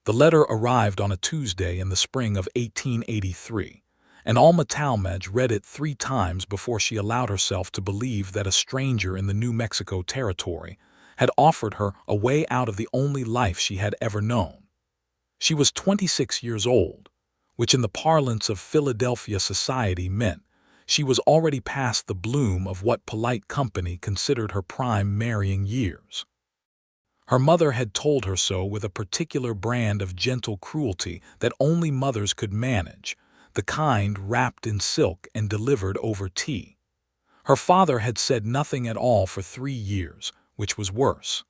The letter arrived on a Tuesday in the spring of 1883, and Alma Talmadge read it 3 times before she allowed herself to believe that a stranger in the New Mexico territory had offered her a way out of the only life she had ever known. She was 26 years old, which in the parlance of Philadelphia society meant she was already past the bloom of what polite company considered her prime marrying years. Her mother had told her so with a particular brand of gentle cruelty that only mothers could manage, the kind wrapped in silk and delivered over tea. Her father had said nothing at all for 3 years, which was worse.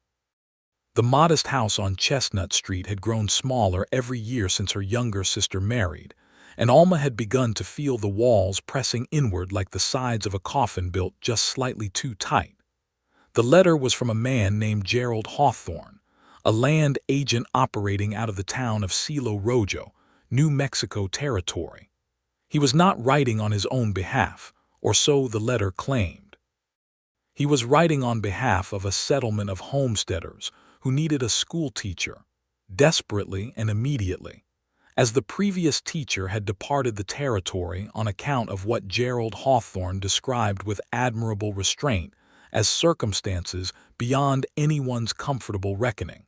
The modest house on Chestnut Street had grown smaller every year since her younger sister married, and Alma had begun to feel the walls pressing inward like the sides of a coffin built just slightly too tight. The letter was from a man named Gerald Hawthorne, a land agent operating out of the town of Cielo Rojo, New Mexico territory. He was not writing on his own behalf, or so the letter claimed. He was writing on behalf of a settlement of homesteaders who needed a schoolteacher, desperately and immediately, as the previous teacher had departed the territory on account of what Gerald Hawthorne described with admirable restraint as circumstances beyond anyone's comfortable reckoning.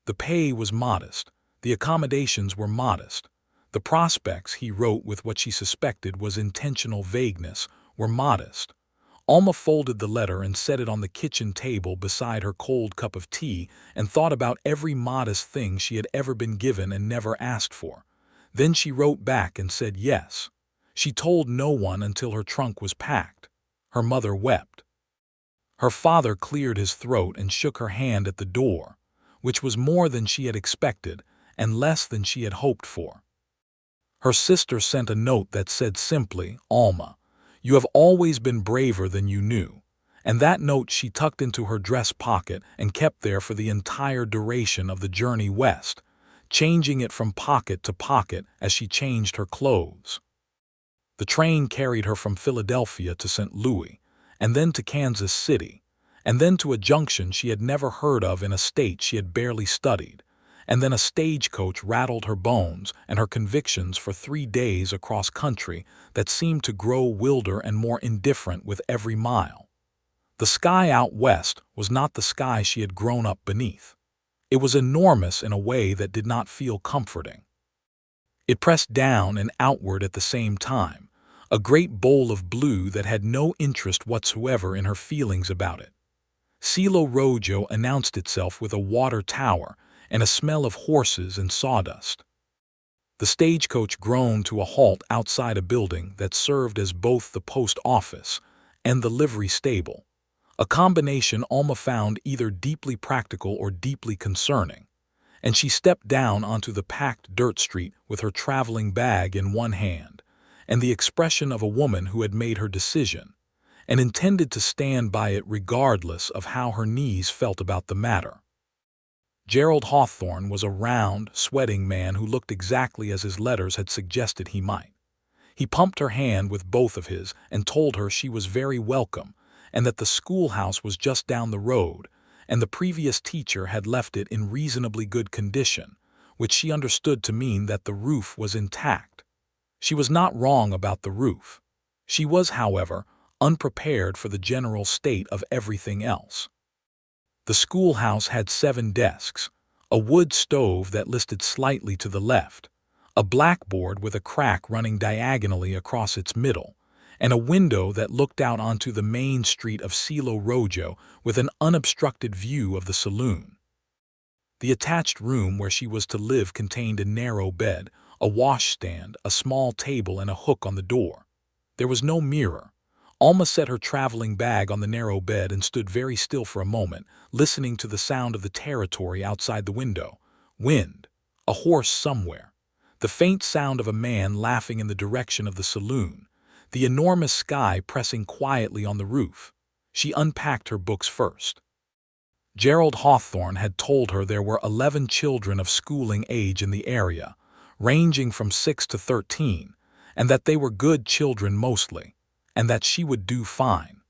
The pay was modest, the accommodations were modest, the prospects, he wrote with what she suspected was intentional vagueness, were modest. Alma folded the letter and set it on the kitchen table beside her cold cup of tea and thought about every modest thing she had ever been given and never asked for. Then she wrote back and said yes. She told no one until her trunk was packed. Her mother wept. Her father cleared his throat and shook her hand at the door, which was more than she had expected and less than she had hoped for. Her sister sent a note that said simply, "Alma, you have always been braver than you knew," and that note she tucked into her dress pocket and kept there for the entire duration of the journey west, changing it from pocket to pocket as she changed her clothes. The train carried her from Philadelphia to St. Louis, and then to Kansas City, and then to a junction she had never heard of in a state she had barely studied, and then a stagecoach rattled her bones and her convictions for 3 days across country that seemed to grow wilder and more indifferent with every mile. The sky out west was not the sky she had grown up beneath. It was enormous in a way that did not feel comforting. It pressed down and outward at the same time, a great bowl of blue that had no interest whatsoever in her feelings about it. Cielo Rojo announced itself with a water tower and a smell of horses and sawdust. The stagecoach groaned to a halt outside a building that served as both the post office and the livery stable, a combination Alma found either deeply practical or deeply concerning, and she stepped down onto the packed dirt street with her traveling bag in one hand and the expression of a woman who had made her decision and intended to stand by it regardless of how her knees felt about the matter. Gerald Hawthorne was a round, sweating man who looked exactly as his letters had suggested he might. He pumped her hand with both of his and told her she was very welcome and that the schoolhouse was just down the road, and the previous teacher had left it in reasonably good condition, which she understood to mean that the roof was intact. She was not wrong about the roof. She was, however, unprepared for the general state of everything else. The schoolhouse had 7 desks, a wood stove that listed slightly to the left, a blackboard with a crack running diagonally across its middle, and a window that looked out onto the main street of Cielo Rojo with an unobstructed view of the saloon. The attached room where she was to live contained a narrow bed, a washstand, a small table, and a hook on the door. There was no mirror. Alma set her traveling bag on the narrow bed and stood very still for a moment, listening to the sound of the territory outside the window. Wind, a horse somewhere, the faint sound of a man laughing in the direction of the saloon, the enormous sky pressing quietly on the roof. She unpacked her books first. Gerald Hawthorne had told her there were 11 children of schooling age in the area, ranging from 6 to 13, and that they were good children mostly, and that she would do fine.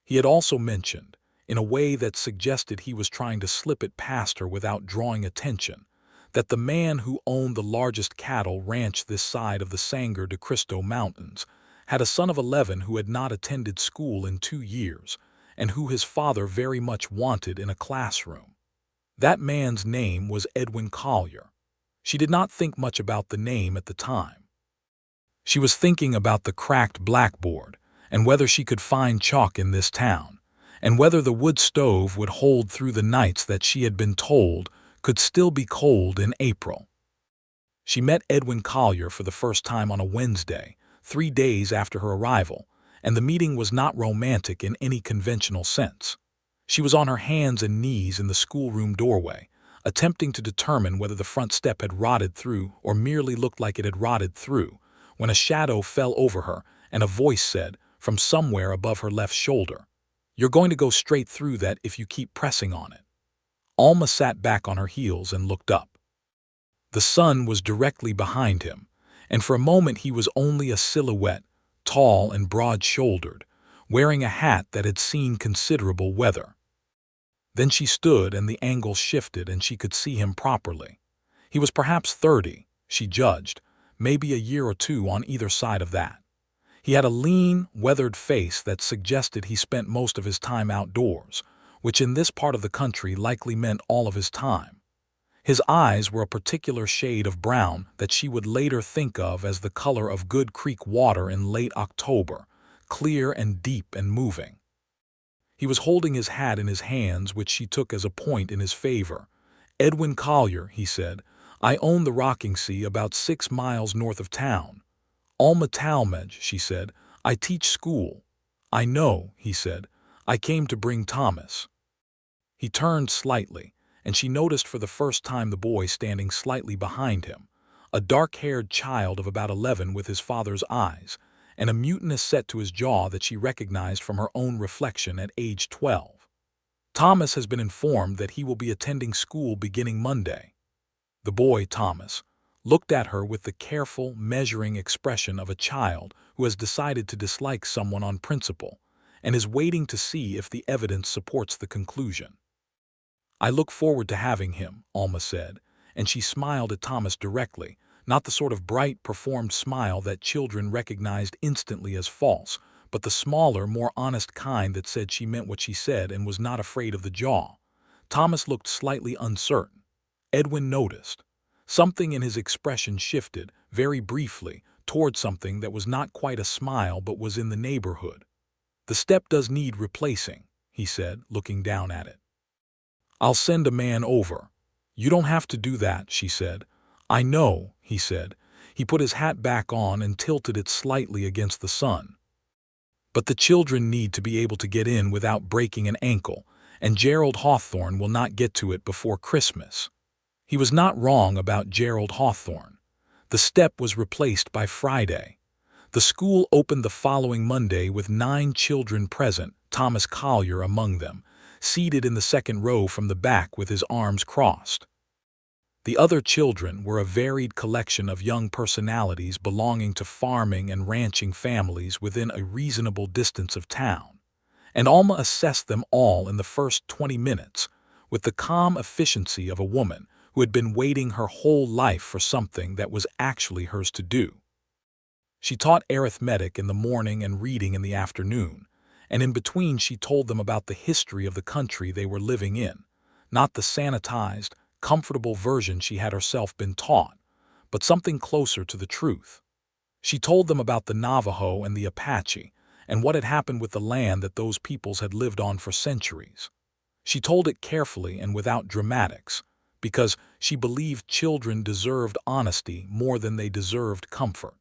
He had also mentioned, in a way that suggested he was trying to slip it past her without drawing attention, that the man who owned the largest cattle ranch this side of the Sangre de Cristo Mountains had a son of 11 who had not attended school in 2 years and who his father very much wanted in a classroom. That man's name was Edwin Collier. She did not think much about the name at the time. She was thinking about the cracked blackboard and whether she could find chalk in this town, and whether the wood stove would hold through the nights that she had been told could still be cold in April. She met Edwin Collier for the first time on a Wednesday, 3 days after her arrival, and the meeting was not romantic in any conventional sense. She was on her hands and knees in the schoolroom doorway, attempting to determine whether the front step had rotted through or merely looked like it had rotted through, when a shadow fell over her and a voice said, from somewhere above her left shoulder, "You're going to go straight through that if you keep pressing on it." Alma sat back on her heels and looked up. The sun was directly behind him, and for a moment he was only a silhouette, tall and broad-shouldered, wearing a hat that had seen considerable weather. Then she stood and the angle shifted and she could see him properly. He was perhaps 30, she judged, maybe a year or 2 on either side of that. He had a lean, weathered face that suggested he spent most of his time outdoors, which in this part of the country likely meant all of his time. His eyes were a particular shade of brown that she would later think of as the color of good creek water in late October, clear and deep and moving. He was holding his hat in his hands, which she took as a point in his favor. "Edwin Collier," he said, "I own the rocking sea about 6 miles north of town." "Alma Talmadge," she said, "I teach school." "I know," he said, "I came to bring Thomas." He turned slightly, and she noticed for the first time the boy standing slightly behind him, a dark-haired child of about 11 with his father's eyes, and a muteness set to his jaw that she recognized from her own reflection at age 12. "Thomas has been informed that he will be attending school beginning Monday." The boy, Thomas, looked at her with the careful, measuring expression of a child who has decided to dislike someone on principle and is waiting to see if the evidence supports the conclusion. "I look forward to having him," Alma said, and she smiled at Thomas directly, not the sort of bright, performed smile that children recognized instantly as false, but the smaller, more honest kind that said she meant what she said and was not afraid of the jaw. Thomas looked slightly uncertain. Edwin noticed. Something in his expression shifted, very briefly, toward something that was not quite a smile but was in the neighborhood. "The step does need replacing," he said, looking down at it. "I'll send a man over." "You don't have to do that," she said. "I know," he said. He put his hat back on and tilted it slightly against the sun. "But the children need to be able to get in without breaking an ankle, and Gerald Hawthorne will not get to it before Christmas." He was not wrong about Gerald Hawthorne. The step was replaced by Friday. The school opened the following Monday with 9 children present, Thomas Collier among them, seated in the second row from the back with his arms crossed. The other children were a varied collection of young personalities belonging to farming and ranching families within a reasonable distance of town, and Alma assessed them all in the first 20 minutes with the calm efficiency of a woman who had been waiting her whole life for something that was actually hers to do. She taught arithmetic in the morning and reading in the afternoon, and in between she told them about the history of the country they were living in, not the sanitized, comfortable version she had herself been taught, but something closer to the truth. She told them about the Navajo and the Apache, and what had happened with the land that those peoples had lived on for centuries. She told it carefully and without dramatics, because she believed children deserved honesty more than they deserved comfort.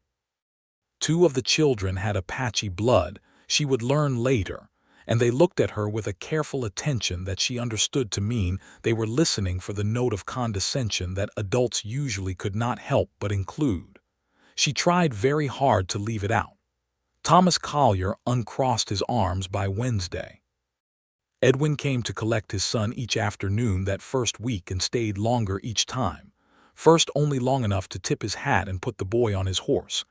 2 of the children had Apache blood, she would learn later, and they looked at her with a careful attention that she understood to mean they were listening for the note of condescension that adults usually could not help but include. She tried very hard to leave it out. Thomas Collier uncrossed his arms by Wednesday. Edwin came to collect his son each afternoon that first week and stayed longer each time. First only long enough to tip his hat and put the boy on his horse,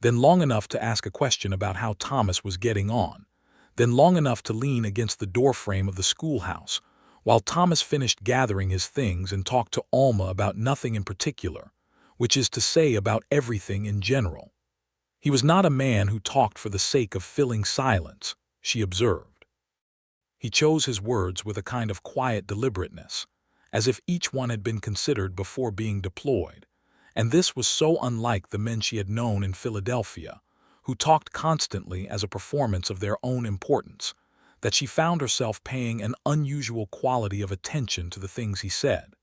then long enough to ask a question about how Thomas was getting on, then long enough to lean against the doorframe of the schoolhouse, while Thomas finished gathering his things and talked to Alma about nothing in particular, which is to say about everything in general. He was not a man who talked for the sake of filling silence, she observed. He chose his words with a kind of quiet deliberateness, as if each one had been considered before being deployed, and this was so unlike the men she had known in Philadelphia, who talked constantly as a performance of their own importance, that she found herself paying an unusual quality of attention to the things he said.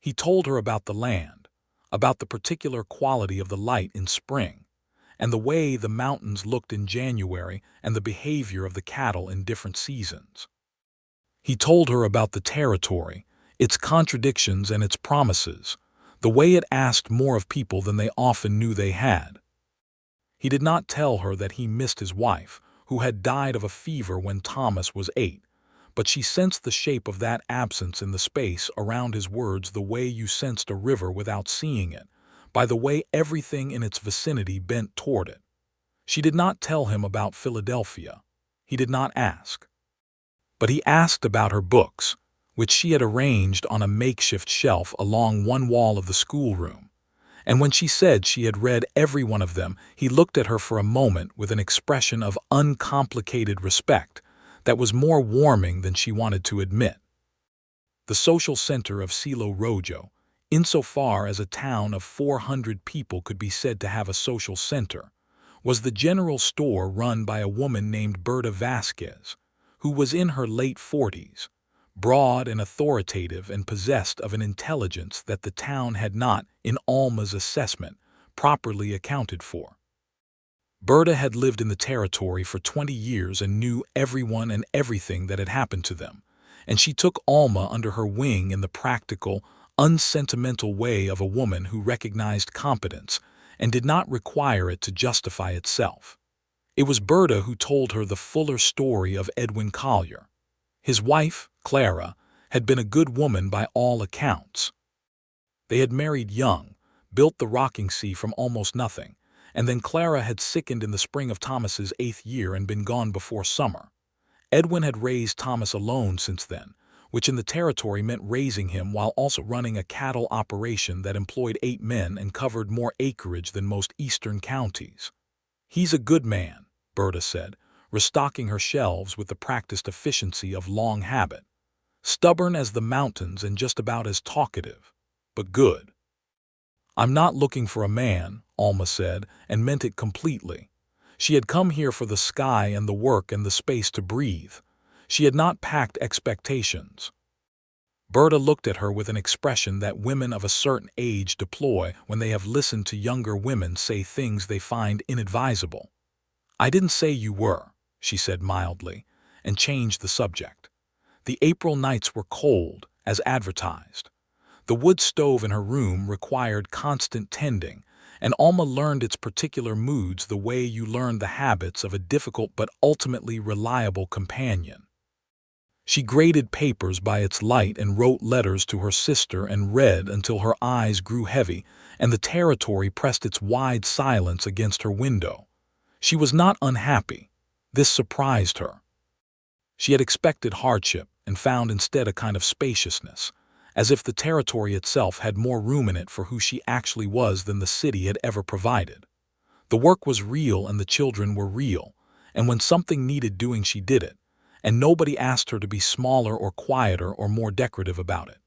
He told her about the land, about the particular quality of the light in spring, and the way the mountains looked in January and the behavior of the cattle in different seasons. He told her about the territory, its contradictions and its promises, the way it asked more of people than they often knew they had. He did not tell her that he missed his wife, who had died of a fever when Thomas was 8, but she sensed the shape of that absence in the space around his words the way you sensed a river without seeing it, by the way everything in its vicinity bent toward it. She did not tell him about Philadelphia. He did not ask. But he asked about her books, which she had arranged on a makeshift shelf along one wall of the schoolroom. And when she said she had read every one of them, he looked at her for a moment with an expression of uncomplicated respect that was more warming than she wanted to admit. The social center of Cielo Rojo, insofar as a town of 400 people could be said to have a social center, was the general store run by a woman named Berta Vasquez, who was in her late 40s, broad and authoritative and possessed of an intelligence that the town had not, in Alma's assessment, properly accounted for. Berta had lived in the territory for 20 years and knew everyone and everything that had happened to them, and she took Alma under her wing in the practical, unsentimental way of a woman who recognized competence and did not require it to justify itself. It was Berta who told her the fuller story of Edwin Collier. His wife, Clara, had been a good woman by all accounts. They had married young, built the rocking sea from almost nothing, and then Clara had sickened in the spring of Thomas's 8th year and been gone before summer. Edwin had raised Thomas alone since then, which in the territory meant raising him while also running a cattle operation that employed 8 men and covered more acreage than most eastern counties. "He's a good man," Berta said, restocking her shelves with the practiced efficiency of long habit. "Stubborn as the mountains and just about as talkative, but good." "I'm not looking for a man," Alma said, and meant it completely. She had come here for the sky and the work and the space to breathe. She had not packed expectations. Berta looked at her with an expression that women of a certain age deploy when they have listened to younger women say things they find inadvisable. "I didn't say you were," she said mildly, and changed the subject. The April nights were cold, as advertised. The wood stove in her room required constant tending, and Alma learned its particular moods the way you learn the habits of a difficult but ultimately reliable companion. She graded papers by its light and wrote letters to her sister and read until her eyes grew heavy and the territory pressed its wide silence against her window. She was not unhappy. This surprised her. She had expected hardship and found instead a kind of spaciousness, as if the territory itself had more room in it for who she actually was than the city had ever provided. The work was real and the children were real, and when something needed doing she did it, and nobody asked her to be smaller or quieter or more decorative about it.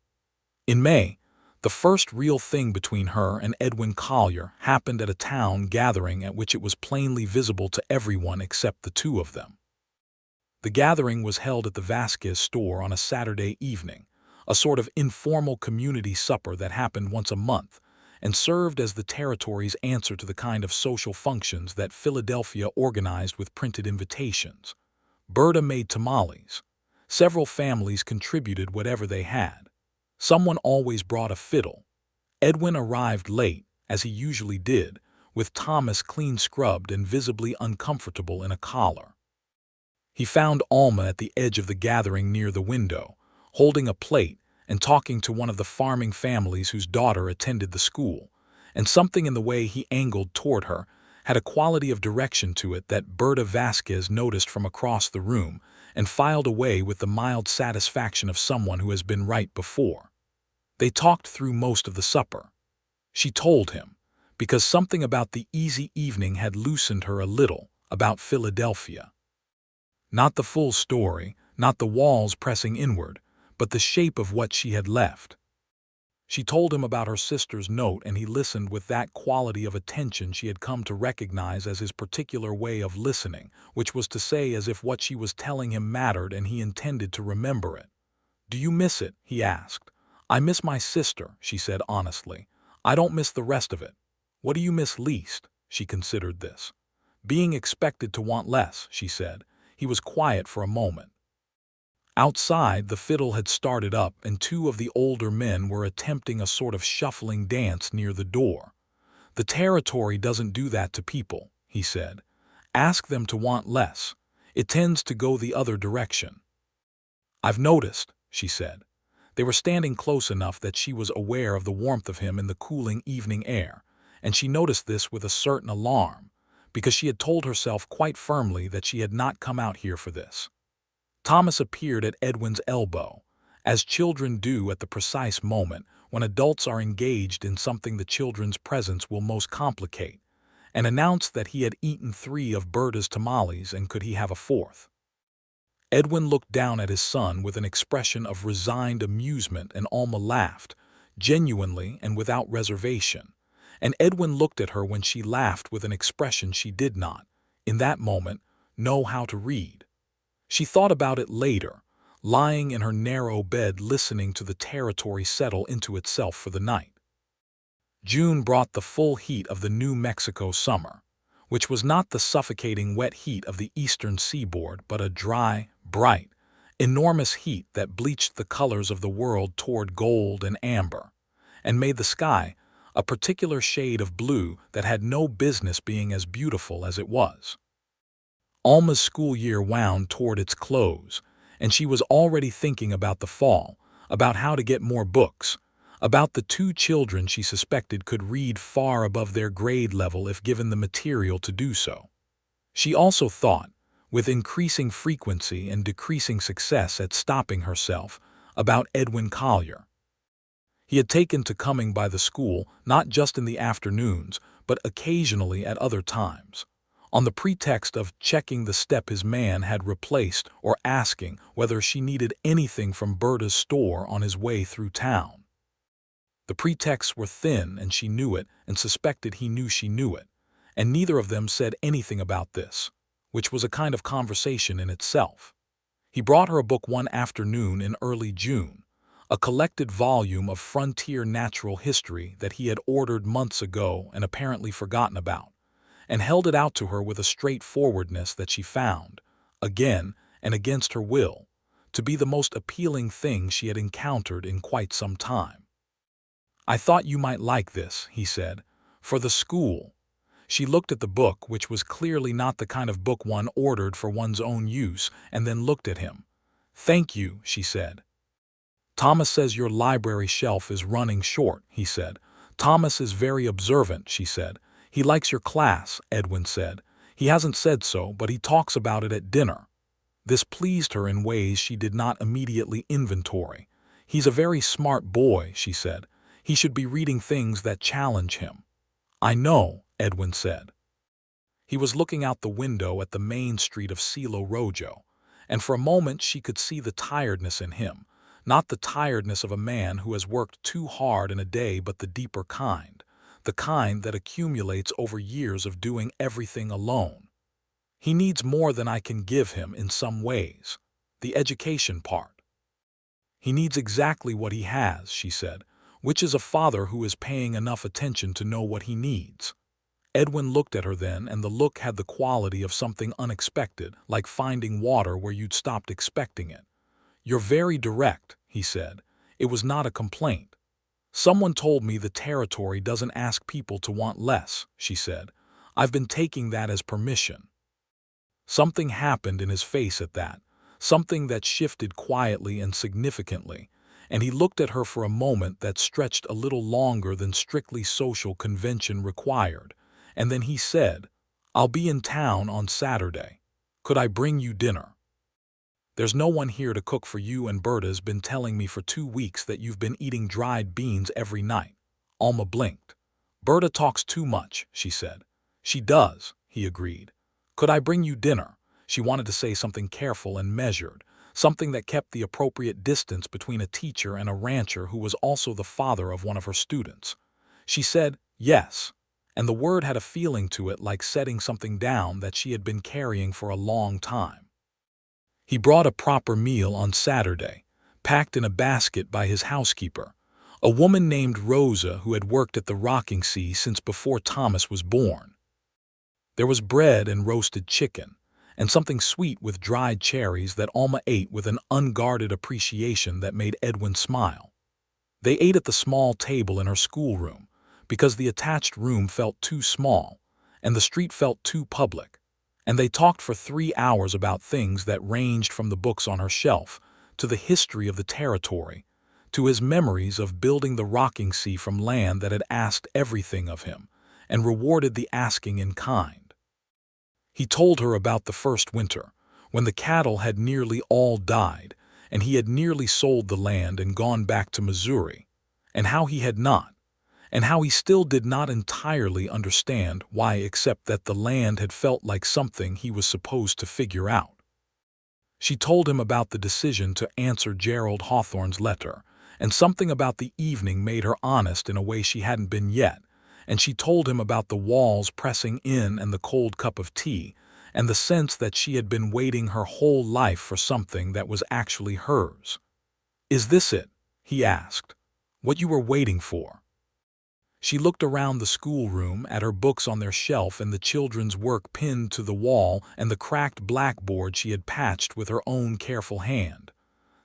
In May, the first real thing between her and Edwin Collier happened at a town gathering at which it was plainly visible to everyone except the two of them. The gathering was held at the Vasquez store on a Saturday evening, a sort of informal community supper that happened once a month, and served as the territory's answer to the kind of social functions that Philadelphia organized with printed invitations. Berta made tamales. Several families contributed whatever they had. Someone always brought a fiddle. Edwin arrived late, as he usually did, with Thomas clean scrubbed and visibly uncomfortable in a collar. He found Alma at the edge of the gathering near the window, holding a plate and talking to one of the farming families whose daughter attended the school, and something in the way he angled toward her had a quality of direction to it that Berta Vasquez noticed from across the room and filed away with the mild satisfaction of someone who has been right before. They talked through most of the supper. She told him, because something about the easy evening had loosened her a little, about Philadelphia. Not the full story, not the walls pressing inward, but the shape of what she had left. She told him about her sister's note, and he listened with that quality of attention she had come to recognize as his particular way of listening, which was to say, as if what she was telling him mattered and he intended to remember it. "Do you miss it?" he asked. "I miss my sister," she said honestly. "I don't miss the rest of it." "What do you miss least?" She considered this. "Being expected to want less," she said. He was quiet for a moment. Outside, the fiddle had started up, and two of the older men were attempting a sort of shuffling dance near the door. "The territory doesn't do that to people," he said. "Ask them to want less. It tends to go the other direction." "I've noticed," she said. They were standing close enough that she was aware of the warmth of him in the cooling evening air, and she noticed this with a certain alarm, because she had told herself quite firmly that she had not come out here for this. Thomas appeared at Edwin's elbow, as children do at the precise moment when adults are engaged in something the children's presence will most complicate, and announced that he had eaten 3 of Berta's tamales and could he have a 4th. Edwin looked down at his son with an expression of resigned amusement, and Alma laughed, genuinely and without reservation, and Edwin looked at her when she laughed with an expression she did not, in that moment, know how to read. She thought about it later, lying in her narrow bed listening to the territory settle into itself for the night. June brought the full heat of the New Mexico summer, which was not the suffocating wet heat of the eastern seaboard, but a dry, bright, enormous heat that bleached the colors of the world toward gold and amber, and made the sky a particular shade of blue that had no business being as beautiful as it was. Alma's school year wound toward its close, and she was already thinking about the fall, about how to get more books, about the 2 children she suspected could read far above their grade level if given the material to do so. She also thought, with increasing frequency and decreasing success at stopping herself, about Edwin Collier. He had taken to coming by the school not just in the afternoons, but occasionally at other times, on the pretext of checking the step his man had replaced or asking whether she needed anything from Berta's store on his way through town. The pretexts were thin, and she knew it and suspected he knew she knew it, and neither of them said anything about this, which was a kind of conversation in itself. He brought her a book one afternoon in early June, a collected volume of frontier natural history that he had ordered months ago and apparently forgotten about, and held it out to her with a straightforwardness that she found, again and against her will, to be the most appealing thing she had encountered in quite some time. "I thought you might like this," he said, "for the school." She looked at the book, which was clearly not the kind of book one ordered for one's own use, and then looked at him. "Thank you," she said. "Thomas says your library shelf is running short," he said. "Thomas is very observant," she said. "He likes your class," Edwin said. "He hasn't said so, but he talks about it at dinner." This pleased her in ways she did not immediately inventory. "He's a very smart boy," she said. "He should be reading things that challenge him." "I know," Edwin said. He was looking out the window at the main street of Cielo Rojo, and for a moment she could see the tiredness in him, not the tiredness of a man who has worked too hard in a day, but the deeper kind, the kind that accumulates over years of doing everything alone. "He needs more than I can give him in some ways, the education part. He needs exactly what he has," she said, "which is a father who is paying enough attention to know what he needs." Edwin looked at her then, and the look had the quality of something unexpected, like finding water where you'd stopped expecting it. "You're very direct," he said. "It was not a complaint." "Someone told me the territory doesn't ask people to want less," she said. "I've been taking that as permission." Something happened in his face at that, something that shifted quietly and significantly, and he looked at her for a moment that stretched a little longer than strictly social convention required, and then he said, "I'll be in town on Saturday. Could I bring you dinner?" There's no one here to cook for you, and Berta's been telling me for 2 weeks that you've been eating dried beans every night." Alma blinked. "Berta talks too much," she said. "She does," he agreed. "Could I bring you dinner?" She wanted to say something careful and measured, something that kept the appropriate distance between a teacher and a rancher who was also the father of one of her students. She said, "Yes," and the word had a feeling to it like setting something down that she had been carrying for a long time. He brought a proper meal on Saturday, packed in a basket by his housekeeper, a woman named Rosa who had worked at the rocking sea since before Thomas was born. There was bread and roasted chicken, and something sweet with dried cherries that Alma ate with an unguarded appreciation that made Edwin smile. They ate at the small table in her schoolroom, because the attached room felt too small, and the street felt too public, and they talked for 3 hours about things that ranged from the books on her shelf, to the history of the territory, to his memories of building the rocking sea from land that had asked everything of him, and rewarded the asking in kind. He told her about the first winter, when the cattle had nearly all died, and he had nearly sold the land and gone back to Missouri, and how he had not, and how he still did not entirely understand why, except that the land had felt like something he was supposed to figure out. She told him about the decision to answer Gerald Hawthorne's letter, and something about the evening made her honest in a way she hadn't been yet, and she told him about the walls pressing in and the cold cup of tea, and the sense that she had been waiting her whole life for something that was actually hers. "Is this it?" he asked. "What you were waiting for?" She looked around the schoolroom at her books on their shelf and the children's work pinned to the wall and the cracked blackboard she had patched with her own careful hand.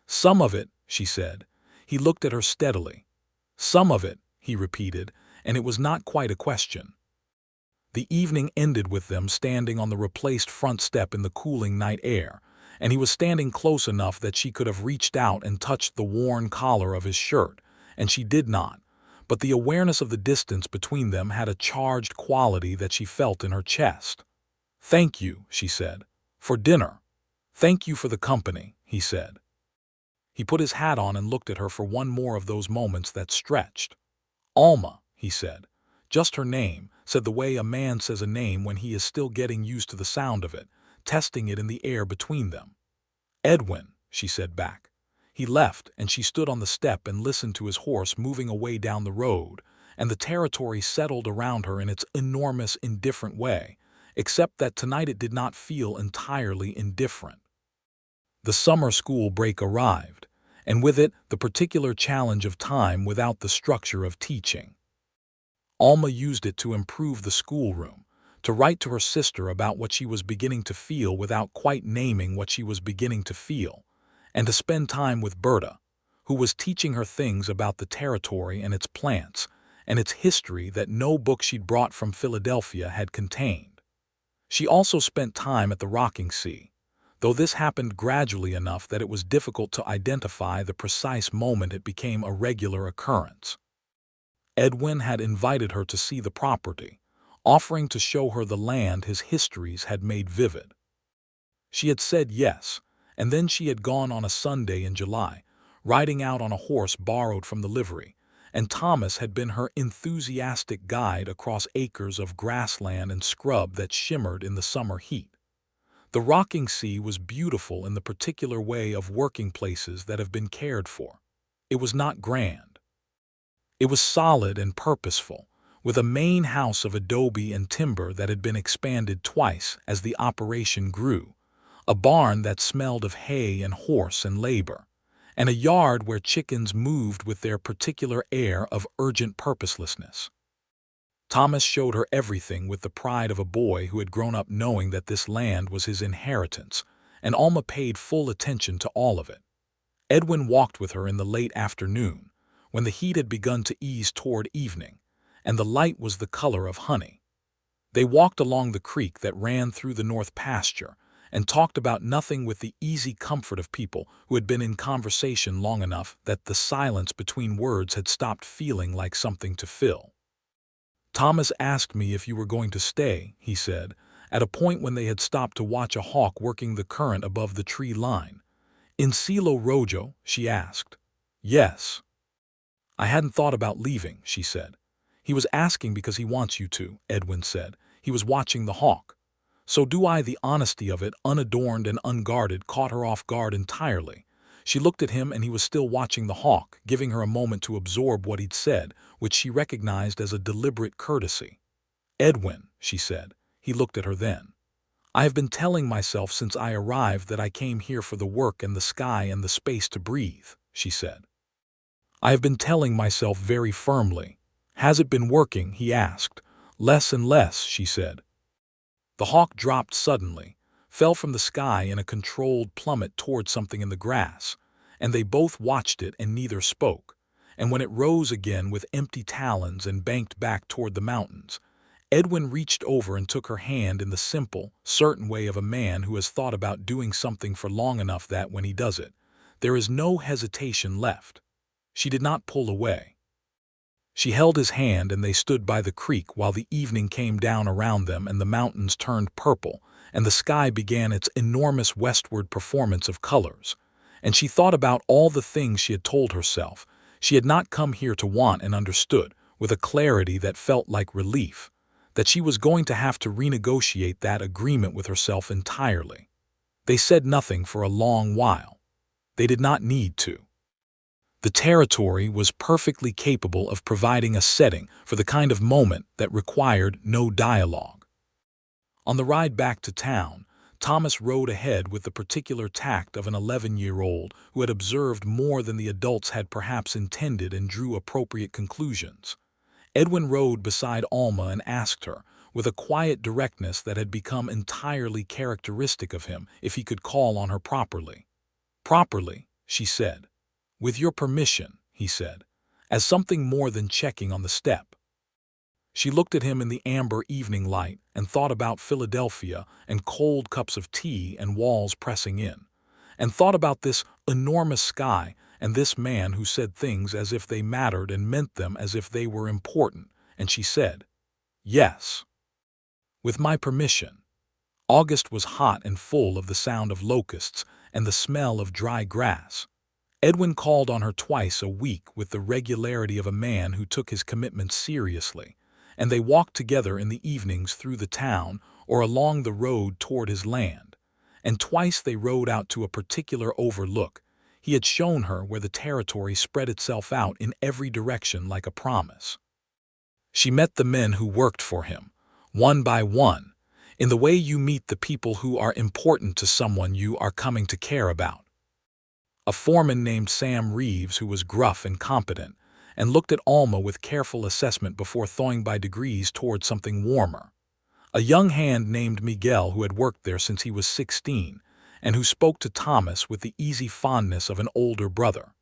"Some of it," she said. He looked at her steadily. "Some of it," he repeated, and it was not quite a question. The evening ended with them standing on the replaced front step in the cooling night air, and he was standing close enough that she could have reached out and touched the worn collar of his shirt, and she did not. But the awareness of the distance between them had a charged quality that she felt in her chest. "Thank you," she said, "for dinner." "Thank you for the company," he said. He put his hat on and looked at her for one more of those moments that stretched. "Alma," he said. Just her name, said the way a man says a name when he is still getting used to the sound of it, testing it in the air between them. "Edwin," she said back. He left, and she stood on the step and listened to his horse moving away down the road, and the territory settled around her in its enormous, indifferent way, except that tonight it did not feel entirely indifferent. The summer school break arrived, and with it the particular challenge of time without the structure of teaching. Alma used it to improve the schoolroom, to write to her sister about what she was beginning to feel without quite naming what she was beginning to feel, and to spend time with Berta, who was teaching her things about the territory and its plants, and its history that no book she'd brought from Philadelphia had contained. She also spent time at the rocking sea, though this happened gradually enough that it was difficult to identify the precise moment it became a regular occurrence. Edwin had invited her to see the property, offering to show her the land his histories had made vivid. She had said yes, and then she had gone on a Sunday in July, riding out on a horse borrowed from the livery, and Thomas had been her enthusiastic guide across acres of grassland and scrub that shimmered in the summer heat. The rocking sea was beautiful in the particular way of working places that have been cared for. It was not grand. It was solid and purposeful, with a main house of adobe and timber that had been expanded twice as the operation grew, a barn that smelled of hay and horse and labor, and a yard where chickens moved with their particular air of urgent purposelessness. Thomas showed her everything with the pride of a boy who had grown up knowing that this land was his inheritance, and Alma paid full attention to all of it. Edwin walked with her in the late afternoon, when the heat had begun to ease toward evening, and the light was the color of honey. They walked along the creek that ran through the north pasture, and talked about nothing with the easy comfort of people who had been in conversation long enough that the silence between words had stopped feeling like something to fill. "Thomas asked me if you were going to stay," he said, at a point when they had stopped to watch a hawk working the current above the tree line, In Cielo Rojo, she asked. Yes. I hadn't thought about leaving, she said. He was asking because he wants you to, Edwin said. He was watching the hawk. So do I. The honesty of it, unadorned and unguarded, caught her off guard entirely. She looked at him and he was still watching the hawk, giving her a moment to absorb what he'd said, which she recognized as a deliberate courtesy. Edwin, she said. He looked at her then. I have been telling myself since I arrived that I came here for the work and the sky and the space to breathe, she said. I have been telling myself very firmly. Has it been working? He asked. Less and less, she said. The hawk dropped suddenly, fell from the sky in a controlled plummet toward something in the grass, and they both watched it and neither spoke. And when it rose again with empty talons and banked back toward the mountains, Edwin reached over and took her hand in the simple, certain way of a man who has thought about doing something for long enough that when he does it, there is no hesitation left. She did not pull away. She held his hand and they stood by the creek while the evening came down around them and the mountains turned purple and the sky began its enormous westward performance of colors. And she thought about all the things she had told herself. She had not come here to want and understood, with a clarity that felt like relief, that she was going to have to renegotiate that agreement with herself entirely. They said nothing for a long while. They did not need to. The territory was perfectly capable of providing a setting for the kind of moment that required no dialogue. On the ride back to town, Thomas rode ahead with the particular tact of an 11-year-old who had observed more than the adults had perhaps intended and drew appropriate conclusions. Edwin rode beside Alma and asked her, with a quiet directness that had become entirely characteristic of him, if he could call on her properly. Properly, she said. With your permission, he said, as something more than checking on the step. She looked at him in the amber evening light and thought about Philadelphia and cold cups of tea and walls pressing in, and thought about this enormous sky and this man who said things as if they mattered and meant them as if they were important, and she said, yes. With my permission. August was hot and full of the sound of locusts and the smell of dry grass. Edwin called on her twice a week with the regularity of a man who took his commitment seriously, and they walked together in the evenings through the town or along the road toward his land, and twice they rode out to a particular overlook. He had shown her where the territory spread itself out in every direction like a promise. She met the men who worked for him, one by one, in the way you meet the people who are important to someone you are coming to care about. A foreman named Sam Reeves who was gruff and competent, and looked at Alma with careful assessment before thawing by degrees toward something warmer. A young hand named Miguel who had worked there since he was 16, and who spoke to Thomas with the easy fondness of an older brother.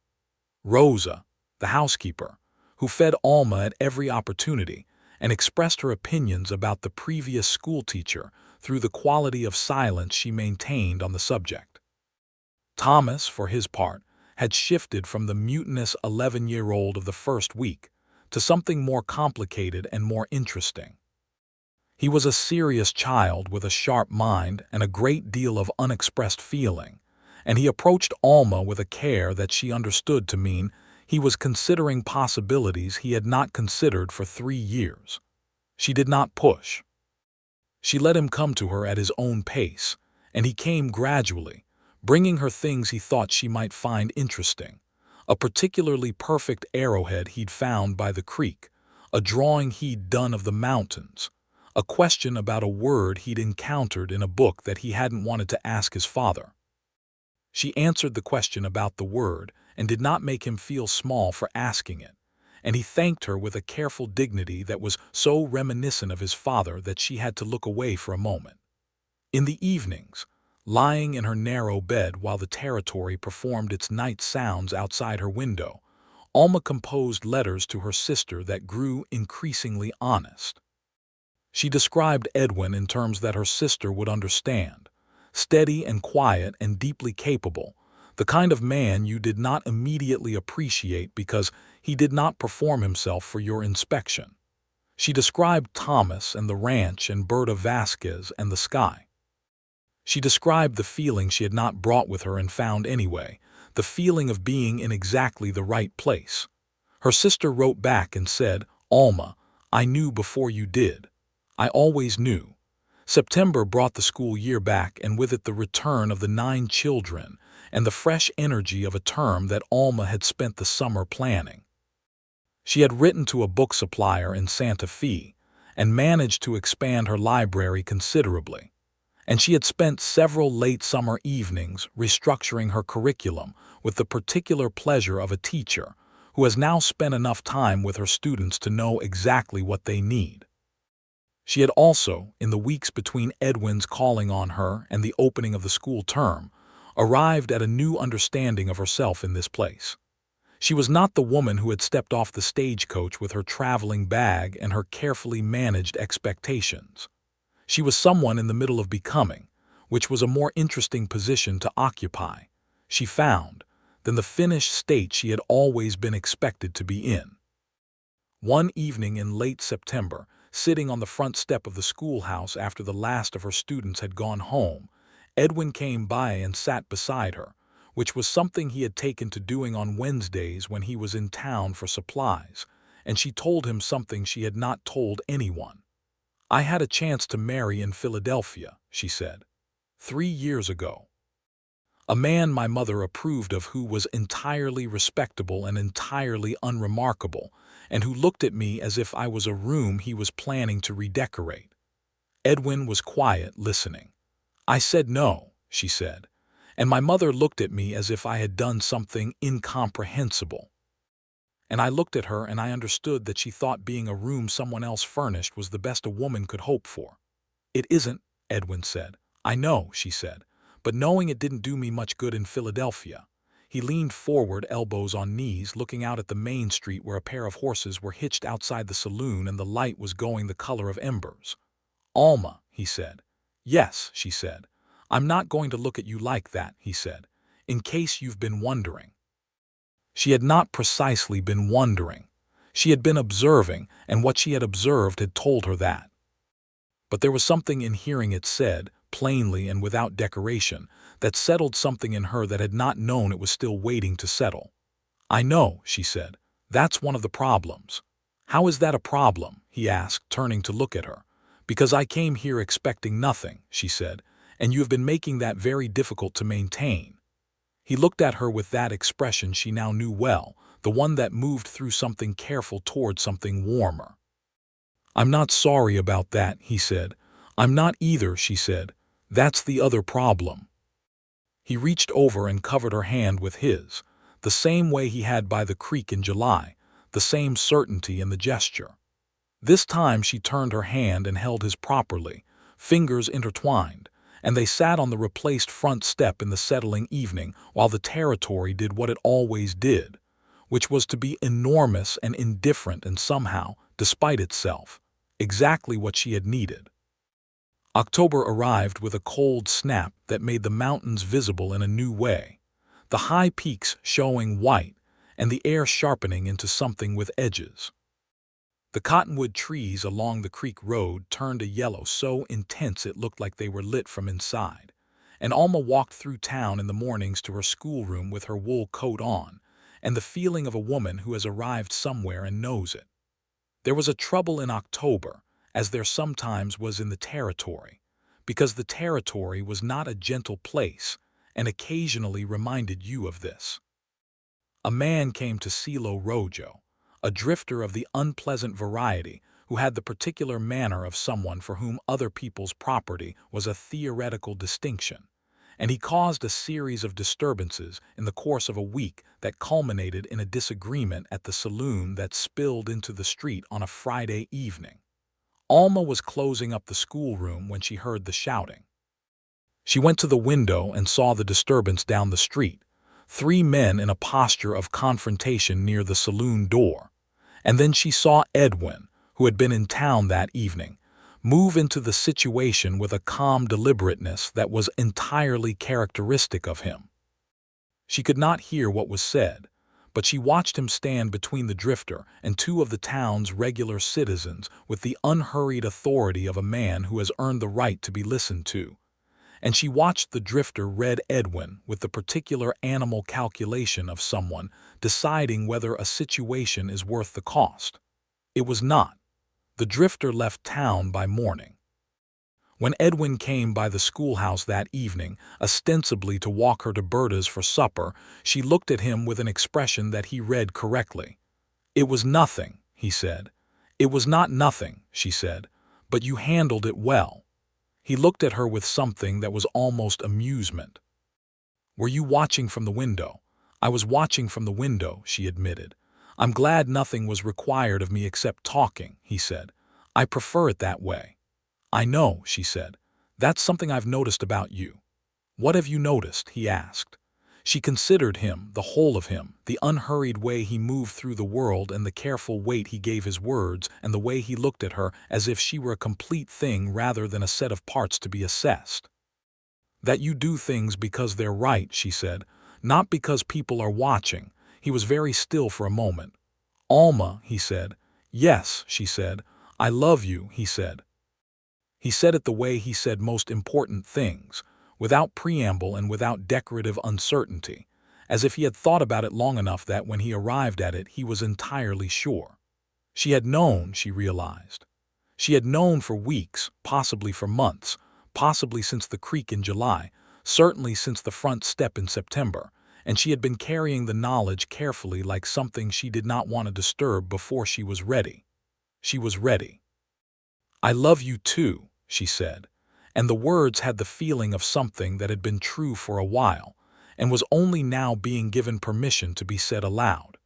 Rosa, the housekeeper, who fed Alma at every opportunity and expressed her opinions about the previous schoolteacher through the quality of silence she maintained on the subject. Thomas, for his part, had shifted from the mutinous 11-year-old of the first week to something more complicated and more interesting. He was a serious child with a sharp mind and a great deal of unexpressed feeling, and he approached Alma with a care that she understood to mean he was considering possibilities he had not considered for 3 years. She did not push. She let him come to her at his own pace, and he came gradually, bringing her things he thought she might find interesting. A particularly perfect arrowhead he'd found by the creek, a drawing he'd done of the mountains, a question about a word he'd encountered in a book that he hadn't wanted to ask his father. She answered the question about the word and did not make him feel small for asking it, and he thanked her with a careful dignity that was so reminiscent of his father that she had to look away for a moment. In the evenings, lying in her narrow bed while the territory performed its night sounds outside her window, Alma composed letters to her sister that grew increasingly honest. She described Edwin in terms that her sister would understand: steady and quiet and deeply capable, the kind of man you did not immediately appreciate because he did not perform himself for your inspection. She described Thomas and the ranch and Berta Vasquez and the sky. She described the feeling she had not brought with her and found anyway, the feeling of being in exactly the right place. Her sister wrote back and said, "Alma, I knew before you did. I always knew." September brought the school year back, and with it the return of the 9 children and the fresh energy of a term that Alma had spent the summer planning. She had written to a book supplier in Santa Fe and managed to expand her library considerably. And she had spent several late summer evenings restructuring her curriculum with the particular pleasure of a teacher who has now spent enough time with her students to know exactly what they need. She had also, in the weeks between Edwin's calling on her and the opening of the school term, arrived at a new understanding of herself in this place. She was not the woman who had stepped off the stagecoach with her traveling bag and her carefully managed expectations. She was someone in the middle of becoming, which was a more interesting position to occupy, she found, than the finished state she had always been expected to be in. One evening in late September, sitting on the front step of the schoolhouse after the last of her students had gone home, Edwin came by and sat beside her, which was something he had taken to doing on Wednesdays when he was in town for supplies, and she told him something she had not told anyone. "I had a chance to marry in Philadelphia," she said, 3 years ago. "A man my mother approved of, who was entirely respectable and entirely unremarkable, and who looked at me as if I was a room he was planning to redecorate." Edwin was quiet, listening. "I said no," she said, "and my mother looked at me as if I had done something incomprehensible. And I looked at her and I understood that she thought being a room someone else furnished was the best a woman could hope for." "It isn't," Edwin said. "I know," she said, "but knowing it didn't do me much good in Philadelphia." He leaned forward, elbows on knees, looking out at the main street where a pair of horses were hitched outside the saloon and the light was going the color of embers. "Alma," he said. "Yes," she said. "I'm not going to look at you like that," he said, "in case you've been wondering." She had not precisely been wondering. She had been observing, and what she had observed had told her that. But there was something in hearing it said, plainly and without decoration, that settled something in her that had not known it was still waiting to settle. "I know," she said. "That's one of the problems." "How is that a problem?" he asked, turning to look at her. "Because I came here expecting nothing," she said, "and you have been making that very difficult to maintain." He looked at her with that expression she now knew well, the one that moved through something careful toward something warmer. "I'm not sorry about that," he said. "I'm not either," she said. "That's the other problem." He reached over and covered her hand with his, the same way he had by the creek in July, the same certainty in the gesture. This time she turned her hand and held his properly, fingers intertwined, and they sat on the replaced front step in the settling evening while the territory did what it always did, which was to be enormous and indifferent and somehow, despite itself, exactly what she had needed. October arrived with a cold snap that made the mountains visible in a new way, the high peaks showing white and the air sharpening into something with edges. The cottonwood trees along the creek road turned a yellow so intense it looked like they were lit from inside, and Alma walked through town in the mornings to her schoolroom with her wool coat on, and the feeling of a woman who has arrived somewhere and knows it. There was a trouble in October, as there sometimes was in the territory, because the territory was not a gentle place and occasionally reminded you of this. A man came to Cielo Rojo, a drifter of the unpleasant variety who had the particular manner of someone for whom other people's property was a theoretical distinction, and he caused a series of disturbances in the course of a week that culminated in a disagreement at the saloon that spilled into the street on a Friday evening. Alma was closing up the schoolroom when she heard the shouting. She went to the window and saw the disturbance down the street, 3 men in a posture of confrontation near the saloon door, and then she saw Edwin, who had been in town that evening, move into the situation with a calm deliberateness that was entirely characteristic of him. She could not hear what was said, but she watched him stand between the drifter and 2 of the town's regular citizens with the unhurried authority of a man who has earned the right to be listened to, and she watched the drifter read Edwin with the particular animal calculation of someone deciding whether a situation is worth the cost. It was not. The drifter left town by morning. When Edwin came by the schoolhouse that evening, ostensibly to walk her to Berta's for supper, she looked at him with an expression that he read correctly. "It was nothing," he said. "It was not nothing," she said, "but you handled it well." He looked at her with something that was almost amusement. "Were you watching from the window?" "I was watching from the window," she admitted. "I'm glad nothing was required of me except talking," he said. "I prefer it that way." "I know," she said. "That's something I've noticed about you." "What have you noticed?" he asked. She considered him, the whole of him, the unhurried way he moved through the world and the careful weight he gave his words and the way he looked at her as if she were a complete thing rather than a set of parts to be assessed. "That you do things because they're right," she said, "not because people are watching." He was very still for a moment. "Alma," he said. "Yes," she said. "I love you," he said. He said it the way he said most important things, without preamble and without decorative uncertainty, as if he had thought about it long enough that when he arrived at it he was entirely sure. She had known, she realized. She had known for weeks, possibly for months, possibly since the creek in July, certainly since the front step in September, and she had been carrying the knowledge carefully like something she did not want to disturb before she was ready. She was ready. "I love you too," she said, and the words had the feeling of something that had been true for a while and was only now being given permission to be said aloud.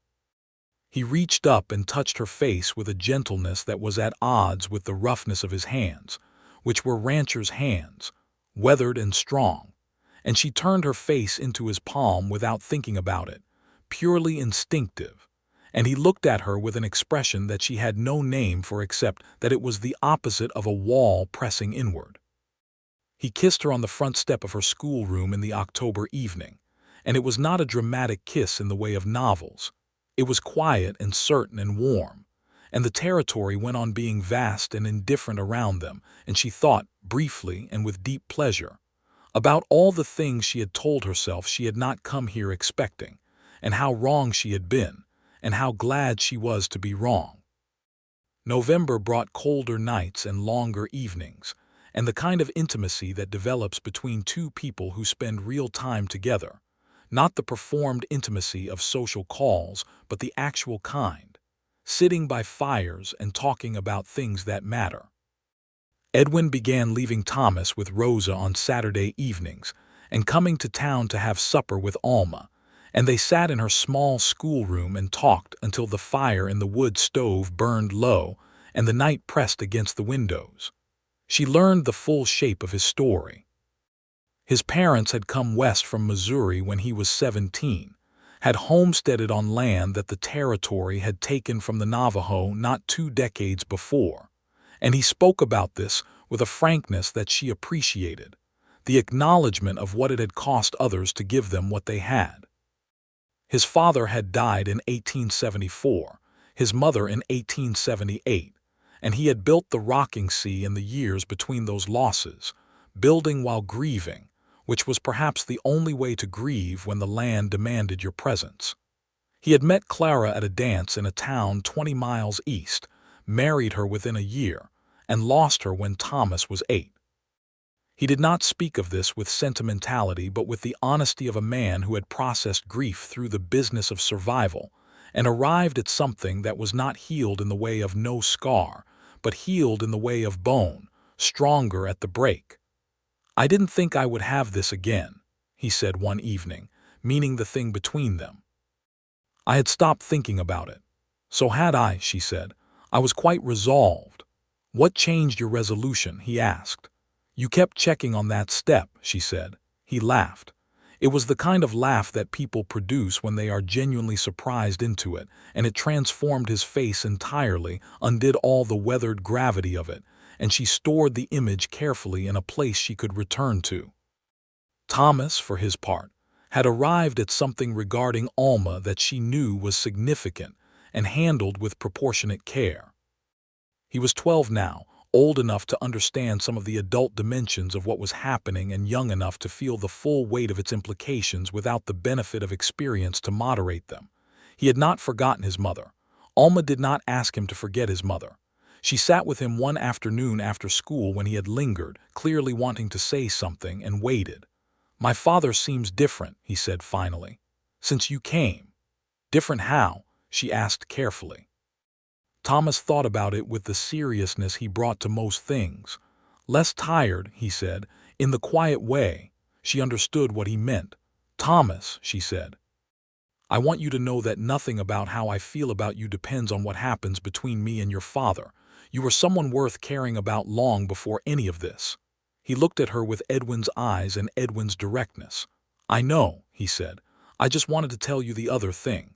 He reached up and touched her face with a gentleness that was at odds with the roughness of his hands, which were ranchers' hands, weathered and strong, and she turned her face into his palm without thinking about it, purely instinctive. And he looked at her with an expression that she had no name for except that it was the opposite of a wall pressing inward. He kissed her on the front step of her schoolroom in the October evening, and it was not a dramatic kiss in the way of novels. It was quiet and certain and warm, and the territory went on being vast and indifferent around them, and she thought, briefly and with deep pleasure, about all the things she had told herself she had not come here expecting, and how wrong she had been, and how glad she was to be wrong. November brought colder nights and longer evenings, and the kind of intimacy that develops between two people who spend real time together, not the performed intimacy of social calls, but the actual kind, sitting by fires and talking about things that matter. Edwin began leaving Thomas with Rosa on Saturday evenings and coming to town to have supper with Alma, and they sat in her small schoolroom and talked until the fire in the wood stove burned low and the night pressed against the windows. She learned the full shape of his story. His parents had come west from Missouri when he was 17, had homesteaded on land that the territory had taken from the Navajo not 2 decades before, and he spoke about this with a frankness that she appreciated, the acknowledgement of what it had cost others to give them what they had. His father had died in 1874, his mother in 1878, and he had built the rocking sea in the years between those losses, building while grieving, which was perhaps the only way to grieve when the land demanded your presence. He had met Clara at a dance in a town 20 miles east, married her within a year, and lost her when Thomas was 8. He did not speak of this with sentimentality but with the honesty of a man who had processed grief through the business of survival and arrived at something that was not healed in the way of no scar, but healed in the way of bone, stronger at the break. "I didn't think I would have this again," he said one evening, meaning the thing between them. "I had stopped thinking about it." "So had I," she said. "I was quite resolved." "What changed your resolution?" he asked. "You kept checking on that step," she said. He laughed. It was the kind of laugh that people produce when they are genuinely surprised into it, and it transformed his face entirely, undid all the weathered gravity of it, and she stored the image carefully in a place she could return to. Thomas, for his part, had arrived at something regarding Alma that she knew was significant and handled with proportionate care. He was 12 now, old enough to understand some of the adult dimensions of what was happening and young enough to feel the full weight of its implications without the benefit of experience to moderate them. He had not forgotten his mother. Alma did not ask him to forget his mother. She sat with him one afternoon after school when he had lingered, clearly wanting to say something, and waited. "My father seems different," he said finally, "since you came." "Different how?" she asked carefully. Thomas thought about it with the seriousness he brought to most things. "Less tired," he said, in the quiet way. She understood what he meant. "Thomas," she said, "I want you to know that nothing about how I feel about you depends on what happens between me and your father. You were someone worth caring about long before any of this." He looked at her with Edwin's eyes and Edwin's directness. "I know," he said. "I just wanted to tell you the other thing."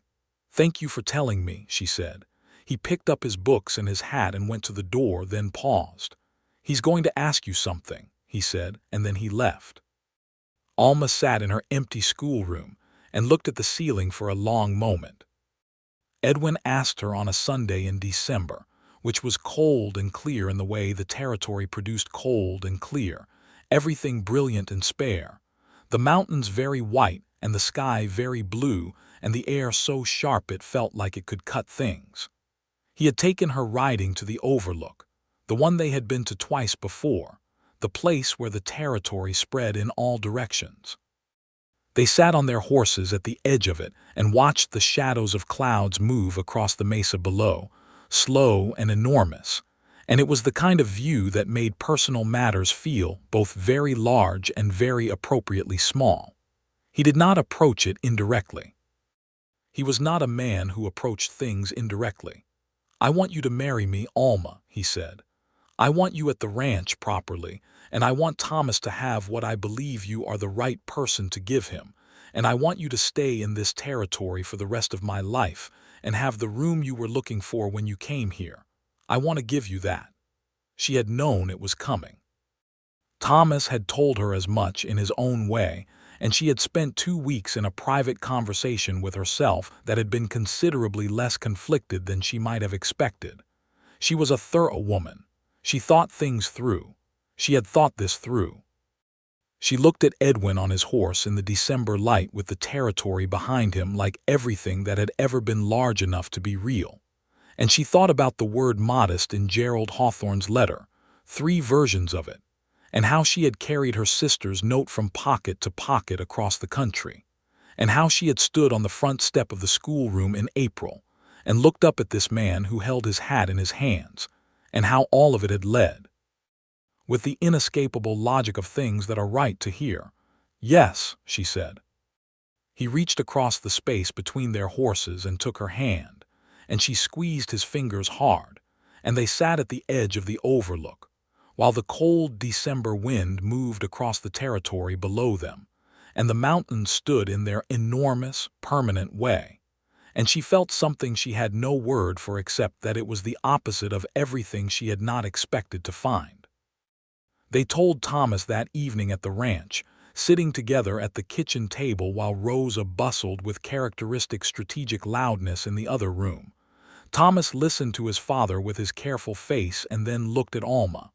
"Thank you for telling me," she said. He picked up his books and his hat and went to the door, then paused. "He's going to ask you something," he said, and then he left. Alma sat in her empty schoolroom and looked at the ceiling for a long moment. Edwin asked her on a Sunday in December, which was cold and clear in the way the territory produced cold and clear, everything brilliant and spare, the mountains very white and the sky very blue and the air so sharp it felt like it could cut things. He had taken her riding to the overlook, the one they had been to twice before, the place where the territory spread in all directions. They sat on their horses at the edge of it and watched the shadows of clouds move across the mesa below, slow and enormous, and it was the kind of view that made personal matters feel both very large and very appropriately small. He did not approach it indirectly. He was not a man who approached things indirectly. "I want you to marry me, Alma," he said. "I want you at the ranch properly, and I want Thomas to have what I believe you are the right person to give him, and I want you to stay in this territory for the rest of my life and have the room you were looking for when you came here. I want to give you that." She had known it was coming. Thomas had told her as much in his own way, and she had spent 2 weeks in a private conversation with herself that had been considerably less conflicted than she might have expected. She was a thorough woman. She thought things through. She had thought this through. She looked at Edwin on his horse in the December light with the territory behind him like everything that had ever been large enough to be real. And she thought about the word modest in Gerald Hawthorne's letter, 3 versions of it, and how she had carried her sister's note from pocket to pocket across the country, and how she had stood on the front step of the schoolroom in April and looked up at this man who held his hat in his hands, and how all of it had led, with the inescapable logic of things that are right to hear. "Yes," she said. He reached across the space between their horses and took her hand, and she squeezed his fingers hard, and they sat at the edge of the overlook, while the cold December wind moved across the territory below them, and the mountains stood in their enormous, permanent way, and she felt something she had no word for except that it was the opposite of everything she had not expected to find. They told Thomas that evening at the ranch, sitting together at the kitchen table while Rosa bustled with characteristic strategic loudness in the other room. Thomas listened to his father with his careful face and then looked at Alma.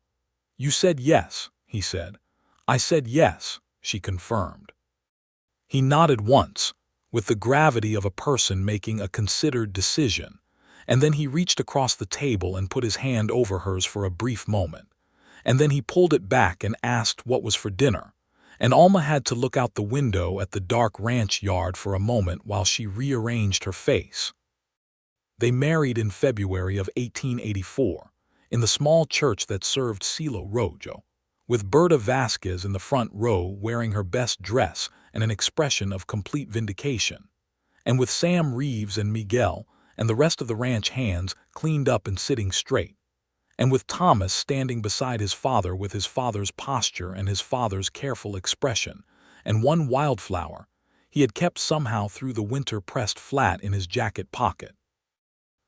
"You said yes," he said. "I said yes," she confirmed. He nodded once, with the gravity of a person making a considered decision, and then he reached across the table and put his hand over hers for a brief moment, and then he pulled it back and asked what was for dinner, and Alma had to look out the window at the dark ranch yard for a moment while she rearranged her face. They married in February of 1884, in the small church that served Cielo Rojo, with Berta Vasquez in the front row wearing her best dress and an expression of complete vindication, and with Sam Reeves and Miguel and the rest of the ranch hands cleaned up and sitting straight, and with Thomas standing beside his father with his father's posture and his father's careful expression, and one wildflower he had kept somehow through the winter pressed flat in his jacket pocket,